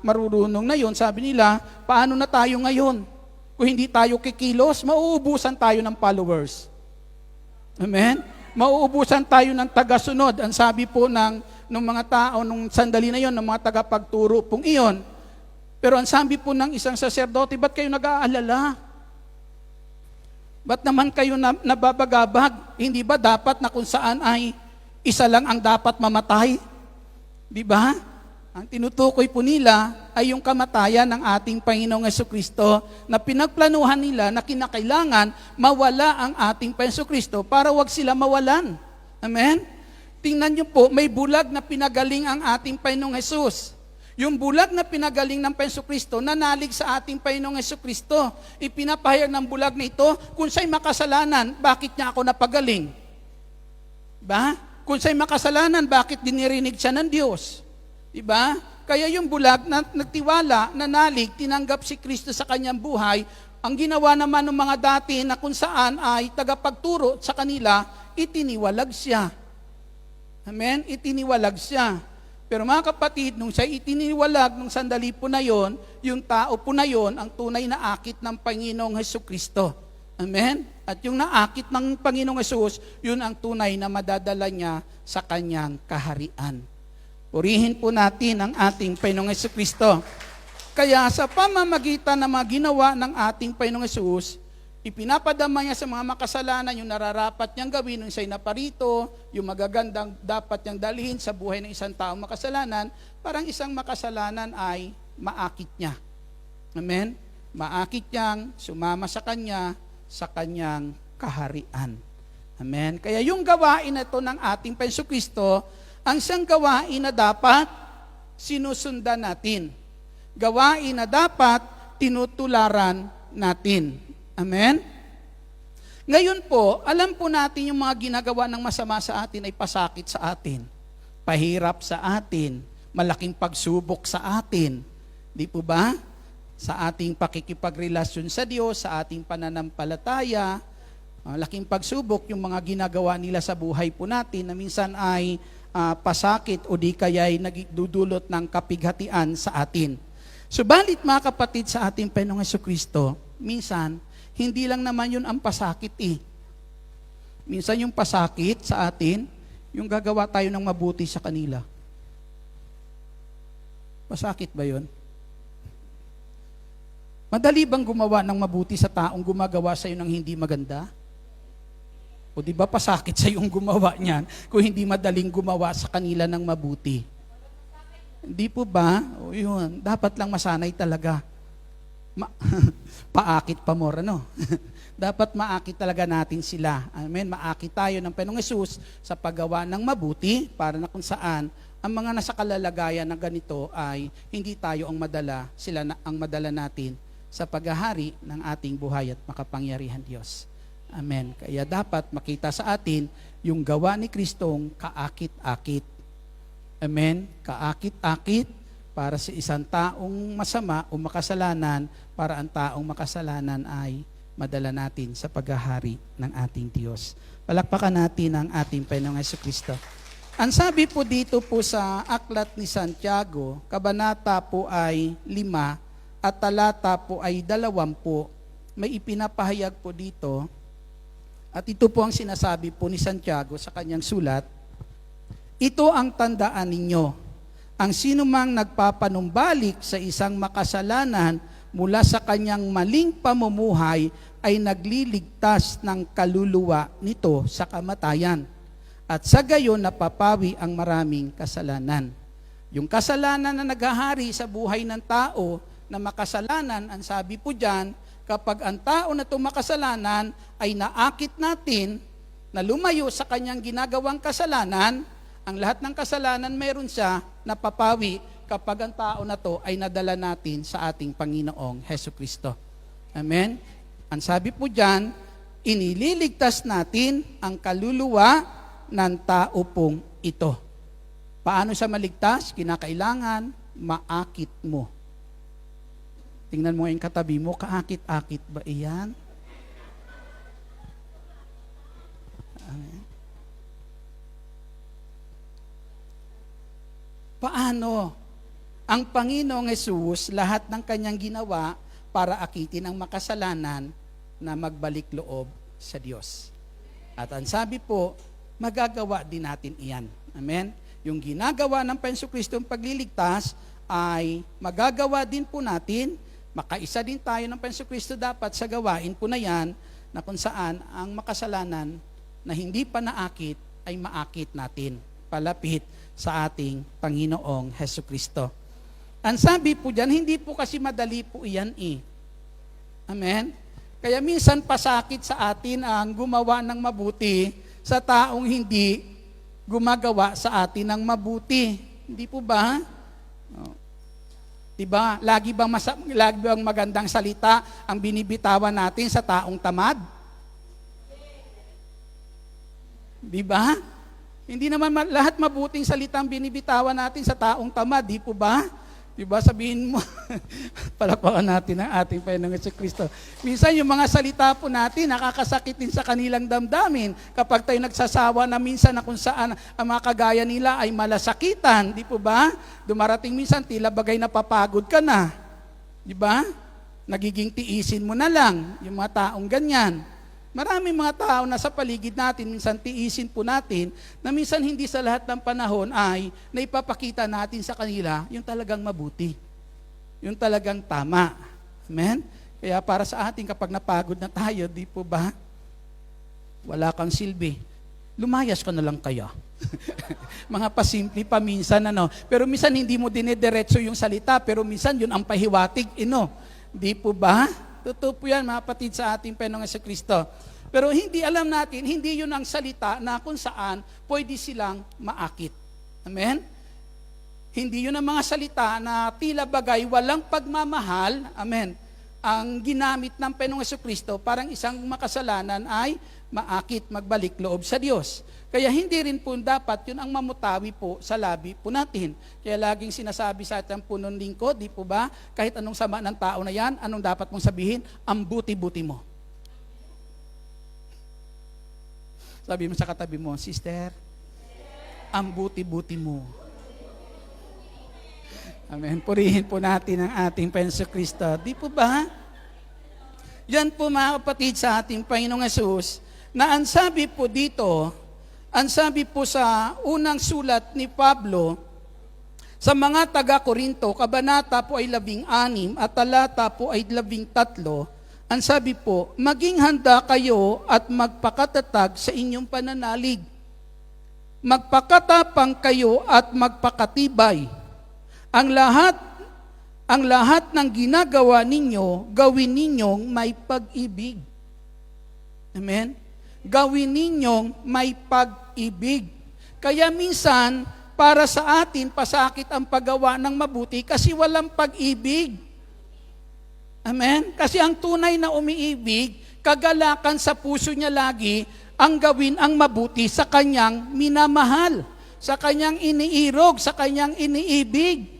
marurunong na yon, sabi nila, paano na tayo ngayon? Kung hindi tayo kikilos, mauubusan tayo ng followers. Amen? Mauubusan tayo ng taga-sunod. Ang sabi po ng mga tao nung sandali na yon, ng mga tagapagturo pong iyon. Pero ang sabi po ng isang saserdote, ba't kayo nag-aalala? Ba't naman kayo nababagabag? Hindi ba dapat na kung saan ay isa lang ang dapat mamatay? Di ba? Ang tinutukoy po nila ay yung kamatayan ng ating Panginoong Hesukristo, na pinagplanuhan nila na kinakailangan mawala ang ating Panginoong Hesukristo para wag sila mawalan. Amen? Tingnan niyo po, may bulag na pinagaling ang ating Panginoong Hesus. Yung bulag na pinagaling ng Panginoong Hesukristo, nanalig sa ating Panginoong Hesukristo. Ipinapahayag ng bulag na ito, kung siya'y makasalanan, bakit niya ako napagaling? Ba? Kung siya'y makasalanan, bakit dinirinig siya ng Diyos? Diba? Kaya yung bulag na nagtiwala, nanalig, tinanggap si Kristo sa kanyang buhay, ang ginawa naman ng mga dati na kung saan ay tagapagturo sa kanila, itiniwalag siya. Amen? Itiniwalag siya. Pero mga kapatid, nung siya itiniwalag, nung sandali po na yon, yung tao po na yon, ang tunay na akit ng Panginoong Hesukristo. Amen? At yung naakit ng Panginoong Hesus, yun ang tunay na madadala niya sa kanyang kaharian. Purihin po natin ang ating Panginoong Hesukristo. Kaya sa pamamagitan ng mga ginawa ng ating Panginoong Hesus, ipinapadama niya sa mga makasalanan yung nararapat niyang gawin nung siya'y naparito, yung magagandang dapat niyang dalhin sa buhay ng isang taong makasalanan, parang isang makasalanan ay maakit niya. Amen? Maakit niyang sumama sa kanyang kaharian. Amen? Kaya yung gawain na ito ng ating Panginoong Hesukristo, ang siyang gawain na dapat sinusundan natin. Gawain na dapat tinutularan natin. Amen? Ngayon po, alam po natin yung mga ginagawa ng masama sa atin ay pasakit sa atin, pahirap sa atin, malaking pagsubok sa atin. Di po ba? Sa ating pakikipagrelasyon sa Diyos, sa ating pananampalataya, malaking pagsubok yung mga ginagawa nila sa buhay po natin na minsan ay pasakit o di kaya'y nagdudulot ng kapighatian sa atin. Subalit mga kapatid sa ating Panginoong Hesukristo, minsan, hindi lang naman yun ang pasakit eh. Minsan yung pasakit sa atin, yung gagawa tayo ng mabuti sa kanila. Pasakit ba yun? Madali bang gumawa ng mabuti sa taong gumagawa sa iyo ng hindi maganda? O di ba pasakit sa yung gumawa niyan kung hindi madaling gumawa sa kanila ng mabuti? Hindi po ba? O yun, dapat lang masanay talaga. Paakit pa more, no? Dapat maakit talaga natin sila. Amen? Maakit tayo ng Panginoong Hesus sa paggawa ng mabuti para na kung saan ang mga nasa kalalagayan na ganito ay hindi tayo ang madala, sila na ang madala natin sa paghahari ng ating buhay at makapangyarihan Diyos. Amen. Kaya dapat makita sa atin yung gawa ni Kristong kaakit-akit. Amen. Kaakit-akit, para sa isang taong masama o makasalanan, para ang taong makasalanan ay madala natin sa paghahari ng ating Diyos. Palakpakan natin ang ating Panginoong Jesucristo. Ang sabi po dito po sa Aklat ni Santiago, kabanata po ay 5 at talata po ay 20, may ipinapahayag po dito. At ito po ang sinasabi po ni Santiago sa kanyang sulat. Ito ang tandaan ninyo. Ang sinumang nagpapanumbalik sa isang makasalanan mula sa kanyang maling pamumuhay ay nagliligtas ng kaluluwa nito sa kamatayan. At sa gayon napapawi ang maraming kasalanan. Yung kasalanan na naghahari sa buhay ng tao na makasalanan, ang sabi po dyan, kapag ang tao na itong makasalanan ay naakit natin, na lumayo sa kanyang ginagawang kasalanan, ang lahat ng kasalanan meron siya napapawi kapag ang tao na to ay nadala natin sa ating Panginoong Jesucristo. Amen? Ang sabi po dyan, inililigtas natin ang kaluluwa ng tao pong ito. Paano siya maligtas? Kinakailangan maakit mo. Tingnan mo yung katabi mo, kaakit-akit ba iyan? Amen. Paano? Ang Panginoong Hesus, lahat ng kanyang ginawa para akitin ang makasalanan na magbalik loob sa Diyos. At ang sabi po, magagawa din natin iyan. Amen? Yung ginagawa ng Jesucristo ang pagliligtas ay magagawa din po natin. Makaisa din tayo ng Jesucristo dapat sa gawain po na yan na kung saan ang makasalanan na hindi pa naakit ay maakit natin palapit sa ating Panginoong Jesucristo. Ang sabi po dyan, hindi po kasi madali po iyan eh. Amen? Kaya minsan pasakit sa atin ang gumawa ng mabuti sa taong hindi gumagawa sa atin ng mabuti. Hindi po ba? Diba? Lagi bang magandang salita ang binibitawan natin sa taong tamad? Diba? Hindi naman lahat mabuting salita ang binibitawan natin sa taong tamad, di po ba? Diba? Sabihin mo, palakpakan natin ang ating Panginoong Jesucristo. Minsan yung mga salita po natin, nakakasakit din sa kanilang damdamin. Kapag tayo nagsasawa na minsan na kung saan ang mga kagaya nila ay malasakitan, di po ba? Dumarating minsan, tila bagay napapagod ka na. Di ba? Nagiging tiisin mo na lang yung mga taong ganyan. Maraming mga tao na sa paligid natin, minsan tiisin po natin, na minsan hindi sa lahat ng panahon ay naipapakita natin sa kanila yung talagang mabuti. Yung talagang tama. Amen? Kaya para sa atin, kapag napagod na tayo, di po ba? Wala kang silbi. Lumayas ka na lang kaya. Mga pasimple pa minsan, ano. Pero minsan hindi mo dinediretso yung salita, pero minsan yun ang pahiwatig, Di po ba? Totoo po yan, mga kapatid, sa ating Panginoong Jesucristo. Pero hindi alam natin, hindi yun ang salita na kung saan pwede silang maakit. Amen? Hindi yun ang mga salita na tila bagay walang pagmamahal, amen, ang ginamit ng Panginoong Jesucristo parang isang makasalanan ay maakit, magbalik loob sa Diyos. Kaya hindi rin po dapat yun ang mamutawi po sa labi po natin. Kaya laging sinasabi sa ating punong lingkod, di po ba? Kahit anong sama ng tao na yan, anong dapat mong sabihin? Ang buti-buti mo. Sabi mo sa katabi mo, sister, ang buti-buti mo. Amen. Purihin po natin ang ating Panginoong Kristo. Di po ba? Yan po mga kapatid sa ating Panginoong Hesus, na ang sabi po dito, ang sabi po sa unang sulat ni Pablo, sa mga taga-Korinto, kabanata po ay 16 at talata po ay 13, ang sabi po, maging handa kayo at magpakatatag sa inyong pananalig. Magpakatapang kayo at magpakatibay. Ang lahat ng ginagawa ninyo, gawin ninyong may pag-ibig. Amen? Gawin ninyong may pag-ibig. Kaya minsan, para sa atin, pasakit ang paggawa ng mabuti kasi walang pag-ibig. Amen? Kasi ang tunay na umiibig, kagalakan sa puso niya lagi, ang gawin ang mabuti sa kanyang minamahal, sa kanyang iniirog, sa kanyang iniibig.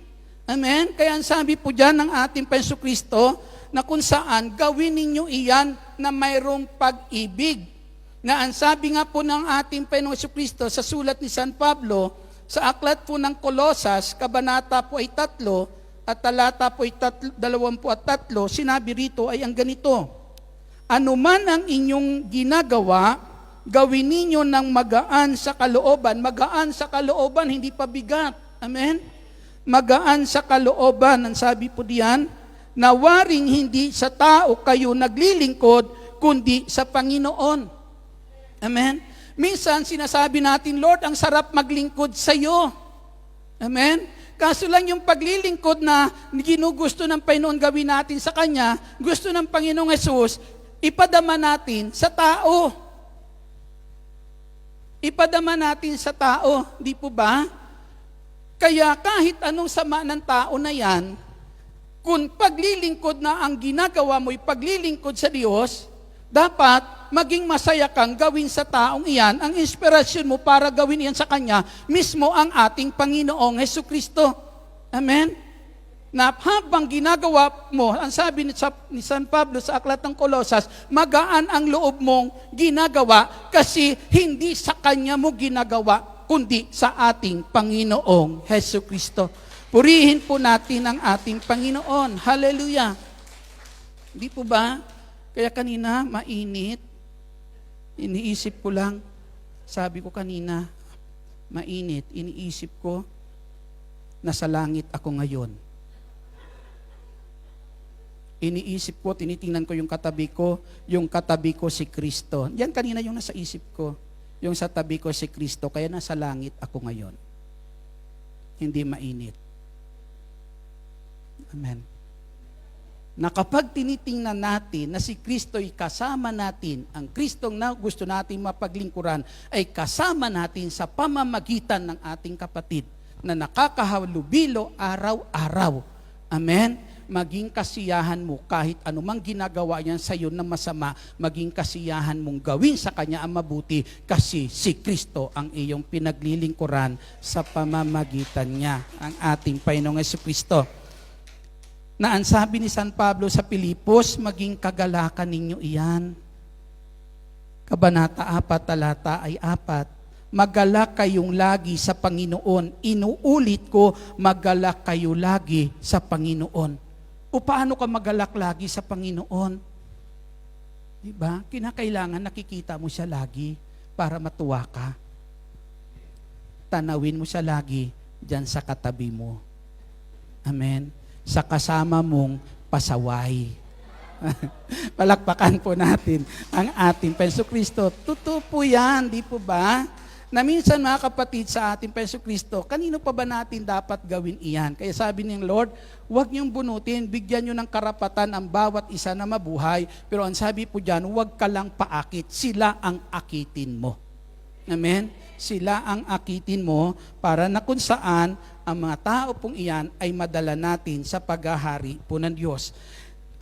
Amen? Kaya ang sabi po dyan ng ating Panginoong Kristo, na kung saan gawin ninyo iyan na mayroong pag-ibig. Na ang sabi nga po ng ating Panginoong Kristo sa sulat ni San Pablo, sa aklat po ng Kolosas, kabanata po ay 3, at talata po ay 23, sinabi rito ay ang ganito, ano man ang inyong ginagawa, gawin ninyo ng magaan sa kalooban. Magaan sa kalooban, hindi pa bigat. Amen? Magaan sa kalooban, ang sabi po diyan, na waring hindi sa tao kayo naglilingkod, kundi sa Panginoon. Amen? Minsan, sinasabi natin, Lord, ang sarap maglingkod sa iyo. Amen? Kaso lang yung paglilingkod na ginugusto ng Panginoon gawin natin sa Kanya, gusto ng Panginoong Hesus, ipadama natin sa tao. Ipadama natin sa tao, di po ba? Kaya kahit anong sama ng tao na yan, kung paglilingkod na ang ginagawa mo'y paglilingkod sa Diyos, dapat maging masaya kang gawin sa taong iyan. Ang inspirasyon mo para gawin iyan sa Kanya, mismo ang ating Panginoong Hesukristo. Amen? Na habang ginagawa mo, ang sabi ni San Pablo sa aklat ng Kolosas, magaan ang loob mong ginagawa kasi hindi sa Kanya mo ginagawa, kundi sa ating Panginoong Hesukristo. Purihin po natin ang ating Panginoon. Hallelujah. Di po ba? Kaya kanina, mainit. Iniisip ko lang, sabi ko kanina, mainit. Iniisip ko, nasa langit ako ngayon. Iniisip ko, tinitingnan ko yung katabi ko si Kristo. Yan kanina yung nasa isip ko. Yung sa tabi ko si Kristo, kaya nasa langit ako ngayon. Hindi mainit. Amen. Na kapag tinitingnan natin na si Kristo'y kasama natin, ang Kristong na gusto natin mapaglingkuran ay kasama natin sa pamamagitan ng ating kapatid na nakakahalubilo araw-araw. Amen? Maging kasiyahan mo kahit anumang ginagawa niyan sa iyo na masama, maging kasiyahan mong gawin sa Kanya ang mabuti kasi si Kristo ang iyong pinaglilingkuran sa pamamagitan niya, ang ating Panginoong Jesucristo. Na ang sabi ni San Pablo sa Pilipos, maging kagalakan ninyo iyan. Kabanata 4, talata ay 4. Magalak kayong lagi sa Panginoon. Inuulit ko, magalak kayo lagi sa Panginoon. O paano ka magalak lagi sa Panginoon? Diba? Kinakailangan nakikita mo siya lagi para matuwa ka. Tanawin mo siya lagi dyan sa katabi mo. Amen? Sa kasama mong pasaway. Palakpakan po natin ang ating Panginoong Kristo. Totoo po yan, di po ba? Na minsan mga kapatid sa ating Panginoong Kristo, kanino pa ba natin dapat gawin iyan? Kaya sabi ng Lord, huwag niyong bunutin, bigyan niyo ng karapatan ang bawat isa na mabuhay, pero ang sabi po dyan, huwag ka lang paakit, sila ang akitin mo. Amen? Sila ang akitin mo para na kung saan ang mga tao pong iyan ay madala natin sa paghahari po ng Diyos.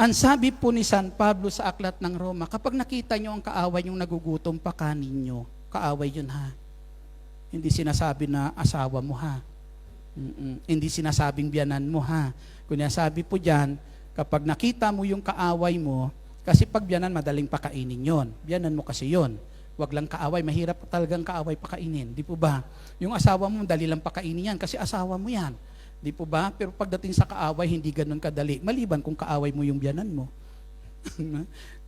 Ang sabi po ni San Pablo sa aklat ng Roma, kapag nakita nyo ang kaaway yung nagugutom, pakanin nyo. Kaaway yun ha. Hindi sinasabi na asawa mo ha. Hindi sinasabing biyanan mo ha. Kung sabi po dyan, kapag nakita mo yung kaaway mo, kasi pag biyanan, madaling pakainin yon. Biyanan mo kasi yon. Wag lang kaaway, mahirap talagang kaaway pakainin. Di po ba? Yung asawa mo, dali lang pakainin yan kasi asawa mo yan. Di po ba? Pero pagdating sa kaaway, hindi ganun kadali. Maliban kung kaaway mo yung biyanan mo.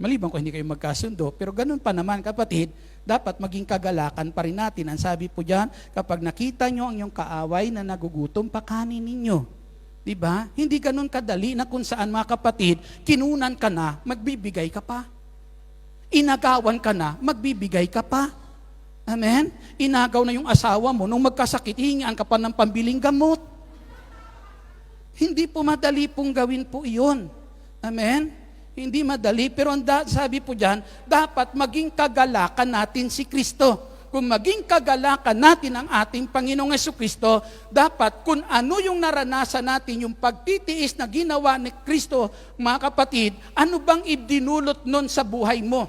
Maliban kung hindi kayo magkasundo. Pero ganun pa naman, kapatid, dapat maging kagalakan pa rin natin. Ang sabi po dyan, kapag nakita nyo ang yung kaaway na nagugutom, pakanin ninyo. Di ba? Hindi ganun kadali na kung saan mga kapatid, kinunan ka na, magbibigay ka pa. Inagawan ka na, magbibigay ka pa. Amen? Inagaw na yung asawa mo, nung magkasakit, hihingian ka pa ng pambiling gamot. Hindi po madali pong gawin po iyon. Amen? Hindi madali, pero sabi po dyan, dapat maging kagalakan natin si Kristo. Kung maging kagalakan natin ang ating Panginoong Jesucristo, dapat kung ano yung naranasan natin, yung pagtitiis na ginawa ni Kristo, mga kapatid, ano bang idinulot nun sa buhay mo?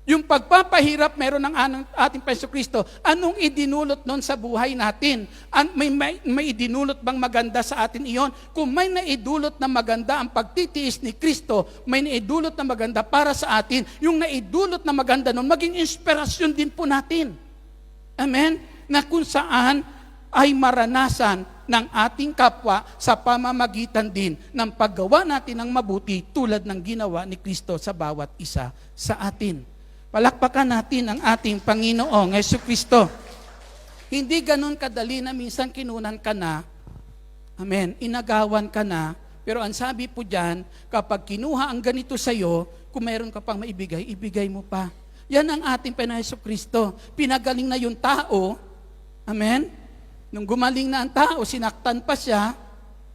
Yung pagpapahirap meron ng ating Panginoong Kristo, anong idinulot nun sa buhay natin? May idinulot bang maganda sa atin iyon? Kung may naidulot na maganda ang pagtitiis ni Kristo, may naidulot na maganda para sa atin, yung naidulot na maganda nun, maging inspirasyon din po natin. Amen? Na kung saan ay maranasan ng ating kapwa sa pamamagitan din ng paggawa natin ng mabuti tulad ng ginawa ni Kristo sa bawat isa sa atin. Palakpakan natin ang ating Panginoong Jesucristo. Hindi ganun kadali na minsan kinunan ka na, amen, inagawan ka na, pero ang sabi po dyan, kapag kinuha ang ganito sa'yo, kung meron ka pang maibigay, ibigay mo pa. Yan ang ating Panginoong Jesucristo. Pinagaling na yung tao, amen, nung gumaling na ang tao, sinaktan pa siya,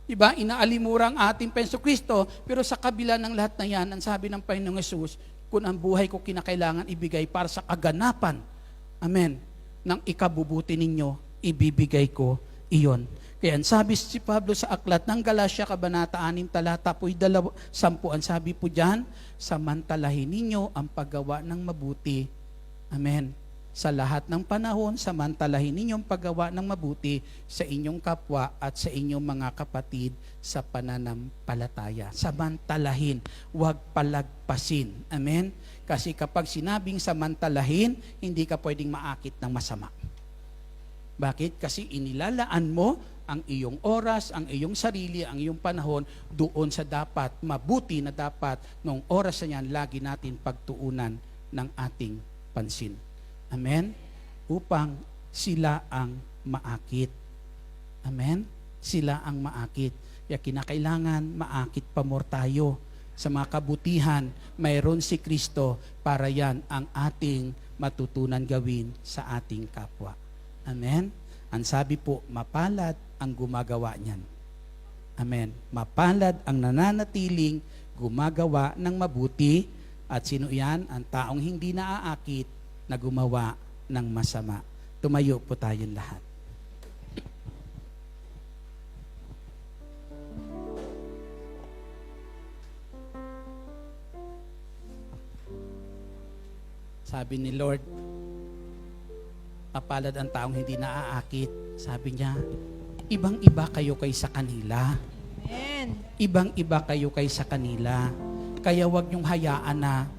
diba, inaalimura ang ating Panginoong Jesucristo, pero sa kabila ng lahat na yan, ang sabi ng Panginoong Jesus, kung ang buhay ko kinakailangan ibigay para sa kaganapan, amen, ng ikabubuti ninyo, ibibigay ko iyon. Kaya sabi si Pablo sa aklat ng Galatia, Kabanata 6, talata po 10, ang sabi po dyan, samantalahin ninyo ang paggawa ng mabuti, amen, sa lahat ng panahon, samantalahin ninyong paggawa ng mabuti sa inyong kapwa at sa inyong mga kapatid sa pananampalataya. Samantalahin, huwag palagpasin. Amen? Kasi kapag sinabing samantalahin, hindi ka pwedeng maakit ng masama. Bakit? Kasi inilalaan mo ang iyong oras, ang iyong sarili, ang iyong panahon doon sa dapat, mabuti na dapat, noong oras na yan, lagi natin pagtuunan ng ating pansin. Amen? Upang sila ang maakit. Amen? Sila ang maakit. Kaya kinakailangan maakit pa more tayo. Sa mga kabutihan, mayroon si Kristo para yan ang ating matutunan gawin sa ating kapwa. Amen? Ang sabi po, mapalad ang gumagawa niyan. Amen? Mapalad ang nananatiling gumagawa ng mabuti at sino yan? Ang taong hindi naaakit na gumawa ng masama. Tumayo po tayong lahat. Sabi ni Lord, mapalad ang taong hindi naaakit. Sabi niya, ibang-iba kayo kaysa kanila. Amen. Ibang-iba kayo kaysa kanila. Kaya huwag niyong hayaan na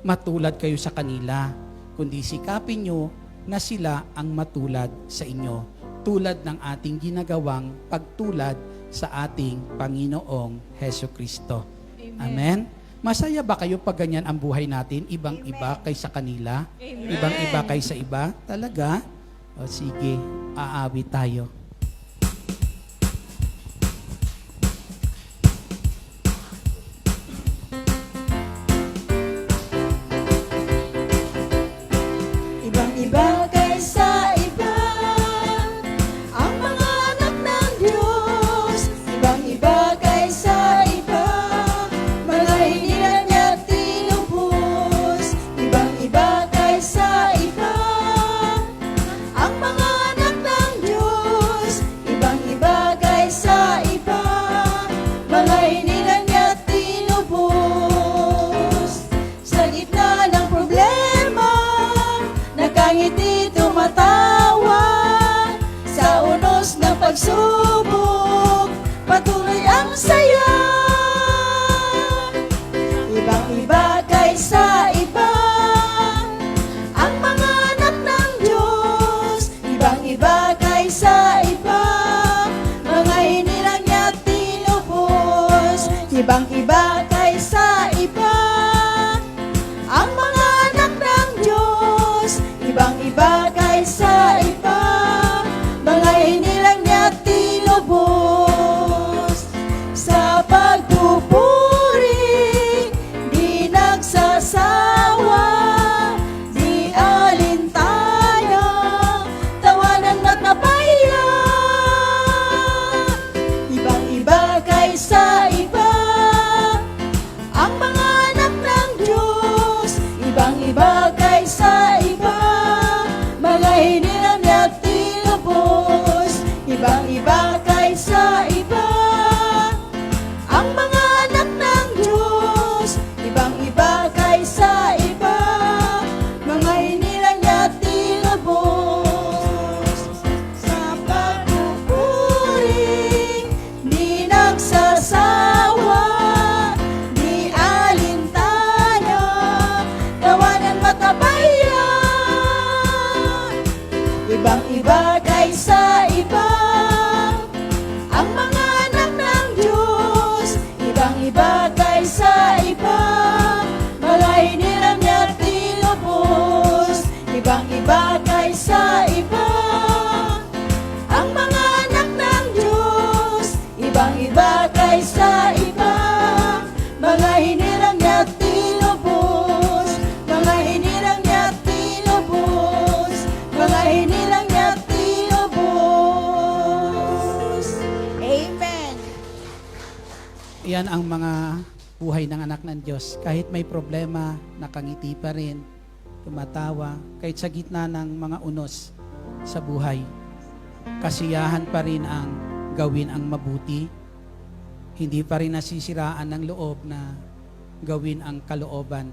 matulad kayo sa kanila, kundi sikapin nyo na sila ang matulad sa inyo, tulad ng ating ginagawang pagtulad sa ating Panginoong Hesukristo. Amen? Masaya ba kayo pag ganyan ang buhay natin? Ibang-iba kaysa kanila? Amen. Ibang-iba kaysa iba? Talaga? O sige, aawi tayo. Ibang-iba kaysa iba, ang mga anak ng Diyos. Ibang-iba kaysa iba, mga hinilan niya tinubos. Ibang-iba kaysa iba, ang mga anak ng Diyos. Ibang-iba kaysa iba, mga hinilan niya tinubos. Sa gitna ng problema, nakangiti tumatawa, sa unos ng pagsubok, patuloy ang saya. Ibang-iba kaysa iba, ang mga anak ng Diyos. Ibang-iba kaysa iba, mga hinilang niya tinubos. Ibang-iba kaysa iba, ang mga anak ng Diyos. Ibang-iba kaysa iba, mga hinilang niya tinubos. Sa pagpupuri, di nagsasawa, di alintayang, tawanan at napahiya. Ibang-iba kaysa iba, ibang-iba kaysa iba. Ang mga anak ng Diyos, ibang-iba kaysa iba. Mga hiniram niya't tinubos, ibang-iba kaysa iba. Ang mga anak ng Diyos, ibang-iba kaysa iba. Mga hiniram niya't tinubos, mga hiniram niya't tinubos, mga hiniram niya't tinubos. Amen. Yan ang mga buhay ng anak ng Diyos. Kahit may problema, nakangiti pa rin, tumatawa, kahit sa gitna ng mga unos sa buhay. Kasiyahan pa rin ang gawin ang mabuti. Hindi pa rin nasisiraan ng loob na gawin ang kalooban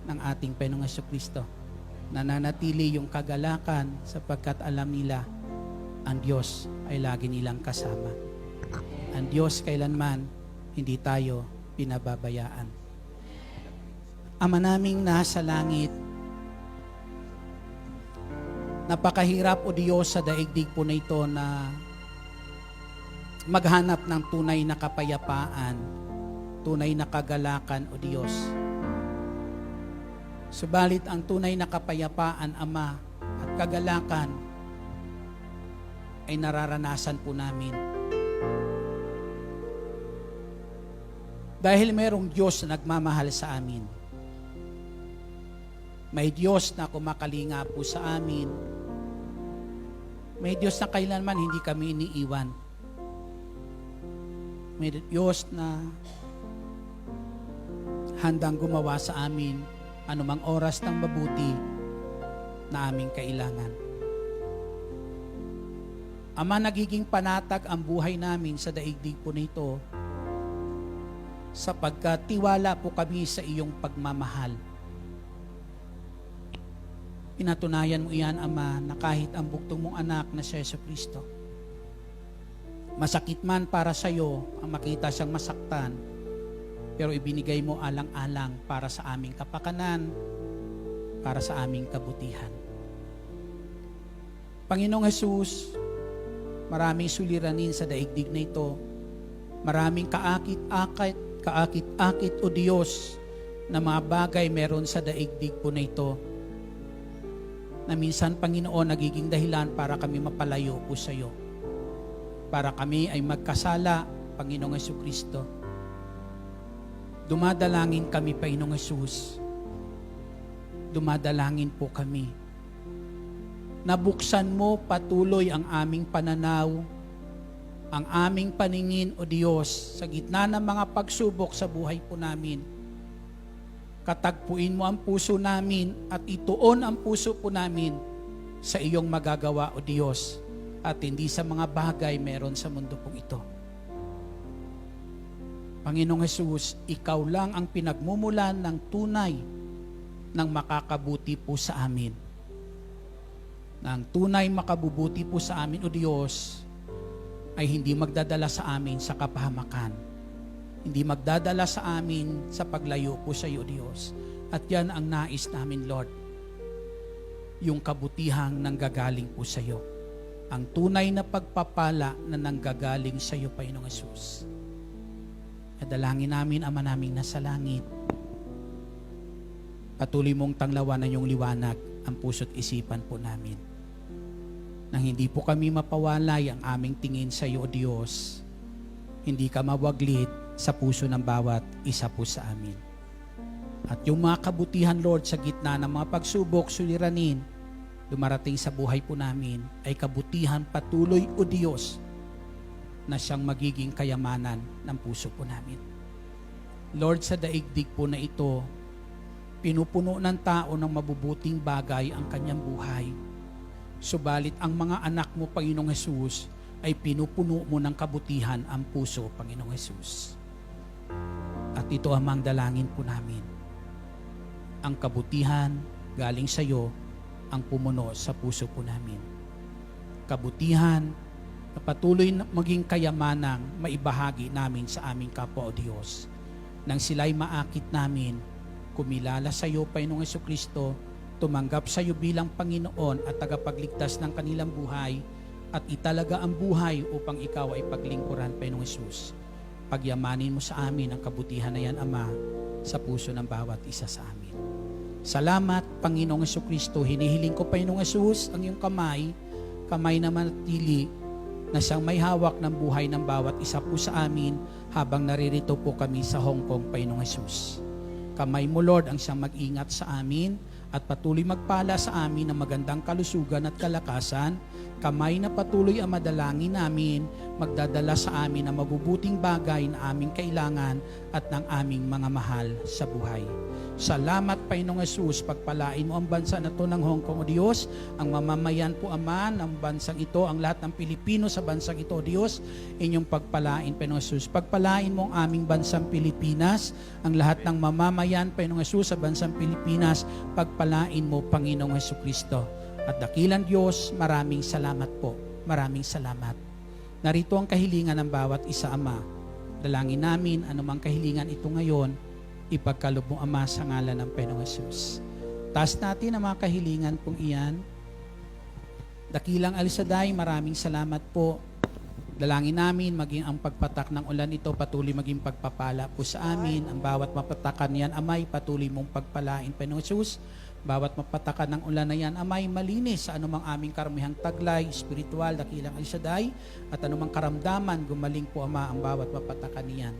ng ating Panginoong Jesucristo. Nananatili yung kagalakan sapagkat alam nila ang Diyos ay lagi nilang kasama. Ang Diyos kailanman hindi tayo pinababayaan. Ama naming nasa langit, napakahirap o Diyos sa daigdig po na ito na maghanap ng tunay na kapayapaan, tunay na kagalakan o Diyos. Subalit ang tunay na kapayapaan, Ama, at kagalakan ay nararanasan po namin. Dahil mayroong Diyos na nagmamahal sa amin. May Diyos na kumakalinga po sa amin. May Diyos na kailanman hindi kami iniiwan. May Diyos na handang gumawa sa amin anumang oras ng mabuti na aming kailangan. Ama, nagiging panatag ang buhay namin sa daigdig po nito sapagkat tiwala po kami sa iyong pagmamahal. Pinatunayan mo iyan, Ama, na kahit ang buktong mong anak na si Jesucristo, masakit man para sa iyo ang makita siyang masaktan, pero ibinigay mo alang-alang para sa aming kapakanan, para sa aming kabutihan. Panginoong Jesus, maraming suliranin sa daigdig na ito, maraming kaakit-akit o Diyos na mga bagay meron sa daigdig po na ito, na minsan, Panginoon, nagiging dahilan para kami mapalayo po sa iyo. Para kami ay magkasala, Panginoong Jesucristo. Dumadalangin kami, Panginoong Jesus. Dumadalangin po kami. Nabuksan mo patuloy ang aming pananaw, ang aming paningin, O Diyos, sa gitna ng mga pagsubok sa buhay po namin. Katagpuin mo ang puso namin at ituon ang puso po namin sa iyong magagawa, O Diyos, at hindi sa mga bagay meron sa mundo pong ito. Panginoong Jesus, ikaw lang ang pinagmumulan ng tunay ng makakabuti po sa amin. Na ang tunay makabubuti po sa amin, O Diyos, ay hindi magdadala sa amin sa kapahamakan. Hindi magdadala sa amin sa paglayo po sa iyo, Diyos. At yan ang nais namin, Lord. Yung kabutihang nanggagaling po sa iyo. Ang tunay na pagpapala na nanggagaling sa iyo, Panginoong Jesus. Dalangin namin, Ama naming nasa langit. Patuloy mong tanglawan ng iyong liwanag ang puso't isipan po namin. Nang hindi po kami mapawalay ang aming tingin sa iyo, O Diyos. Hindi ka mawaglit sa puso ng bawat isa po sa amin. At yung mga kabutihan, Lord, sa gitna ng mga pagsubok, suliranin, dumarating sa buhay po namin, ay kabutihan patuloy, O Diyos, na siyang magiging kayamanan ng puso po namin. Lord, sa daigdig po na ito, pinupuno ng tao ng mabubuting bagay ang kanyang buhay. Subalit ang mga anak mo, Panginoong Jesus, ay pinupuno mo ng kabutihan ang puso, Panginoong Jesus. At ito ang dalangin po namin. Ang kabutihan galing sa iyo ang pumuno sa puso po namin. Kabutihan na patuloy na maging kayamanang maibahagi namin sa aming kapwa o Diyos. Nang sila'y maakit namin, kumilala sa iyo, Panginoong Jesucristo, tumanggap sa iyo bilang Panginoon at tagapagligtas ng kanilang buhay at italaga ang buhay upang ikaw ay paglingkuran, Panginoong Hesus. Pagyamanin mo sa amin ang kabutihan na yan, Ama, sa puso ng bawat isa sa amin. Salamat, Panginoong Hesukristo. Hinihiling ko, Panginoong Hesus, ang iyong kamay na manatili na siyang may hawak ng buhay ng bawat isa po sa amin habang naririto po kami sa Hong Kong, Panginoong Hesus. Kamay mo, Lord, ang siyang mag-ingat sa amin at patuloy magpala sa amin ng magandang kalusugan at kalakasan. Kamay na patuloy ang madalangin namin, magdadala sa amin ng mabubuting bagay na aming kailangan at ng aming mga mahal sa buhay. Salamat, Panginoong Hesus, pagpalain mo ang bansa na to ng Hong Kong, O Diyos, ang mamamayan po, Ama, ng bansang ito, ang lahat ng Pilipino sa bansang ito, O Diyos, inyong pagpalain, Panginoong Hesus. Pagpalain mo ang aming bansang Pilipinas, ang lahat ng mamamayan, Panginoong Hesus, sa bansang Pilipinas, pagpalain mo, Panginoong Hesukristo. At dakilang Diyos, maraming salamat po. Maraming salamat. Narito ang kahilingan ng bawat isa, Ama. Dalangin namin, anumang kahilingan ito ngayon, ipagkaloob mo, Ama, sa ngalan ng Panginoong Hesus. Taas natin ang mga kahilingan pong iyan. Dakilang El Shaddai, maraming salamat po. Dalangin namin, maging ang pagpatak ng ulan ito, patuloy maging pagpapala po sa amin. Ang bawat mapatakan yan, Amay, patuloy mong pagpalain, Panginoong Hesus. Bawat mapatakan ng ulan na yan, Amay, malinis sa anumang aming karamihang taglay, spiritual, dakilang El Shaddai, at anumang karamdaman, gumaling po, Ama, ang bawat mapatakan niyan.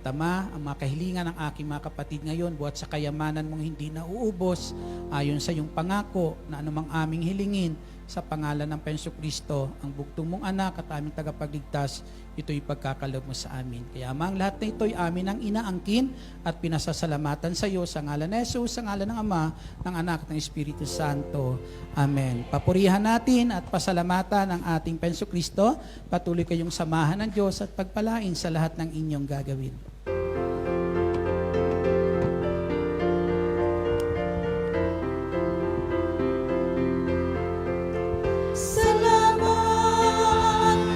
Tama, ang mga kahilingan ng aking mga kapatid ngayon, buhat sa kayamanan mong hindi nauubos, ayon sa iyong pangako na anumang aming hilingin, sa pangalan ng Panginoong Kristo, ang bugtong mong anak at aming tagapagligtas, ito'y pagkakaloob mo sa amin. Kaya ang lahat na ito'y amin ang inaangkin at pinasasalamatan sa iyo sa ngalan ni Jesus, sa ngalan ng Ama, ng Anak at ng Espiritu Santo. Amen. Papurihan natin at pasalamatan ang ating Panginoong Kristo. Patuloy kayong samahan ng Diyos at pagpalain sa lahat ng inyong gagawin. Salamat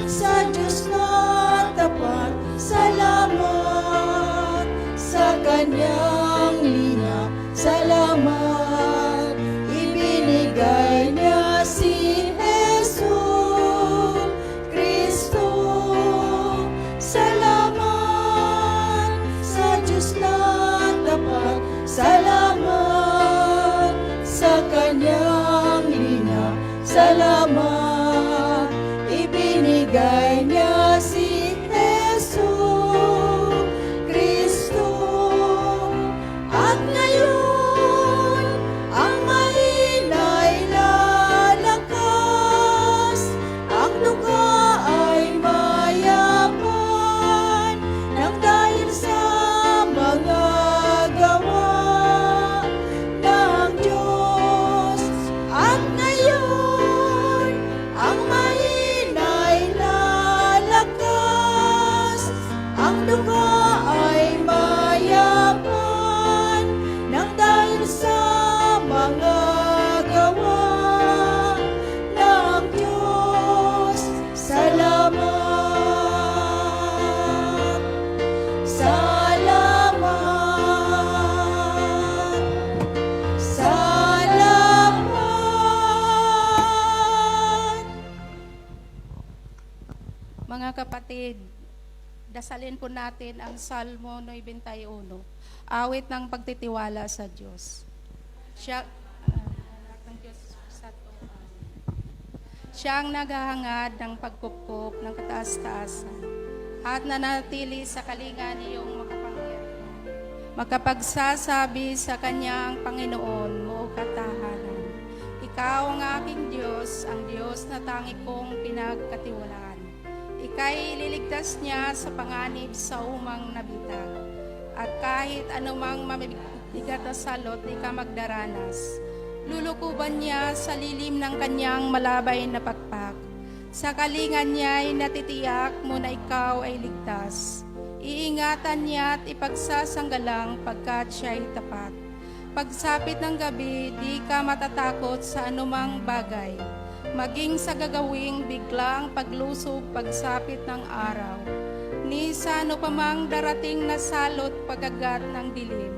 sa Diyos na tapat, salamat sa Kanyang linaw, salamat ibinigay niya si Jesus Kristo. Salamat sa Diyos na tapat, salamat sa Kanyang linaw, salamat ibinigay niya si Jesus Kristo. At ngayon ang mahina'y lalakas, ang duga ay mayaman, nang dahil sa mga gawa ng Diyos. At ngayon ang mahina'y lalakas, ang duga ay mayaman, nang dahil sa mga gawa ng Diyos. Salamat, salamat, salamat. Mga kapatid, dasalin po natin ang Salmo 91, awit ng pagtitiwala sa Diyos. Siya ang naghahangad ng pagkupkup ng kataas-taasan at nanatili sa kalinga niyong makapangyarihan. Makapagsasabi sa kanyang Panginoon mo katahanan. Ikaw ang aking Diyos, ang Diyos na tangi kong pinagkatiwalaan. Ika'y liligtas niya sa panganib sa umang nabitag. At kahit anumang mamibigat na salot, di ka magdaranas. Lulukuban niya sa lilim ng kanyang malabay na pakpak. Sa kalingan niya'y natitiyak mo na ikaw ay ligtas. Iingatan niya at ipagsasanggalang pagkat siya'y tapat. Pagsapit ng gabi, di ka matatakot sa anumang bagay. Maging sa gagawing biglang paglusob pagsapit ng araw. Ni sa ano pa mang darating na salot pagagat ng dilim.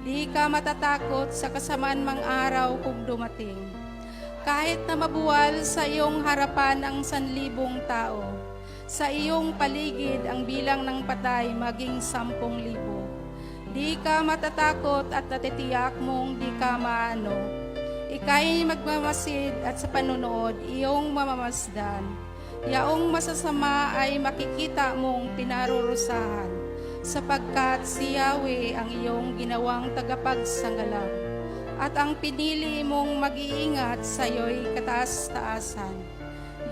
Di ka matatakot sa kasamaan mang araw kung dumating. Kahit na mabuwal sa iyong harapan ang 1,000 tao, sa iyong paligid ang bilang ng patay maging 10,000. Di ka matatakot at natitiyak mong di ka maano. Ika'y magmamasid at sa panunood iyong mamamasdan. Yaong masasama ay makikita mong pinarurusahan, sapagkat si Yahweh ang iyong ginawang tagapagsangalang, at ang pinili mong mag-iingat sa iyo'y kataas-taasan.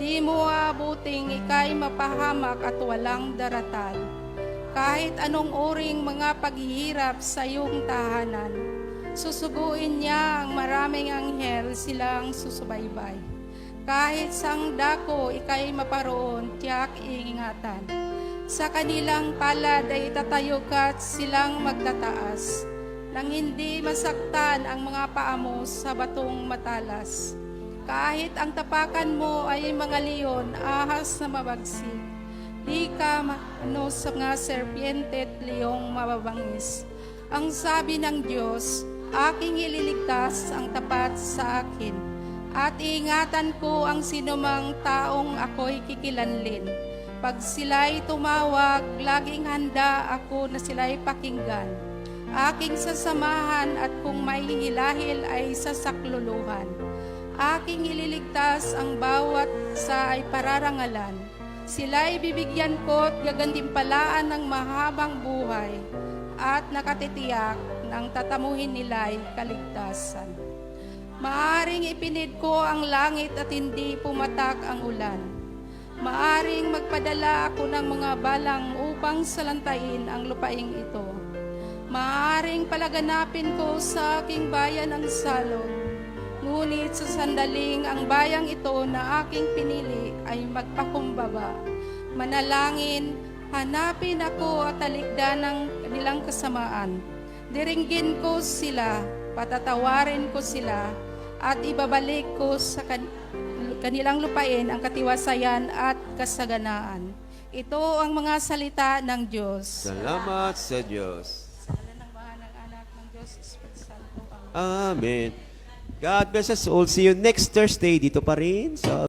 Di mo abuting ika'y mapahamak at walang daratan, kahit anong uring mga paghihirap sa iyong tahanan. Susuguin niya ang maraming anghel, silang susubaybay. Kahit sang dako ika'y maparoon, tiyak iingatan. Sa kanilang palad ay tatayo ka't silang magtataas, nang hindi masaktan ang mga paa mo sa batong matalas. Kahit ang tapakan mo ay mga leon, ahas na mabagsik, di ka maano sa mga serpiente at leong mababangis. Ang sabi ng Diyos, aking ililigtas ang tapat sa akin, at iingatan ko ang sinumang taong ako'y kikilanlin. Pag sila'y tumawag, laging handa ako na sila'y pakinggan. Aking sasamahan at kung may hilahil ay sasakluluhan. Aking ililigtas ang bawat sa ay pararangalan. Sila'y bibigyan ko at gagantimpalaan ng mahabang buhay at nakatitiyak ng tatamuhin nila'y kaligtasan. Maaring ipinid ko ang langit at hindi pumatak ang ulan. Maaring magpadala ako ng mga balang upang salantain ang lupaing ito. Maaring palaganapin ko sa aking bayan ang salot. Ngunit sa sandaling ang bayang ito na aking pinili ay magpakumbaba. Manalangin, hanapin ako at talikdan ng kanilang kasamaan. Diringgin ko sila, patatawarin ko sila, at ibabalik ko sa kanilang lupain ang katiwasayan at kasaganaan. Ito ang mga salita ng Diyos. Salamat sa Diyos. Sa ngalan ng Ama, ng Anak, ng Diyos, Espiritu Santo. Amen. Amen. God bless us all. See you next Thursday dito pa rin sa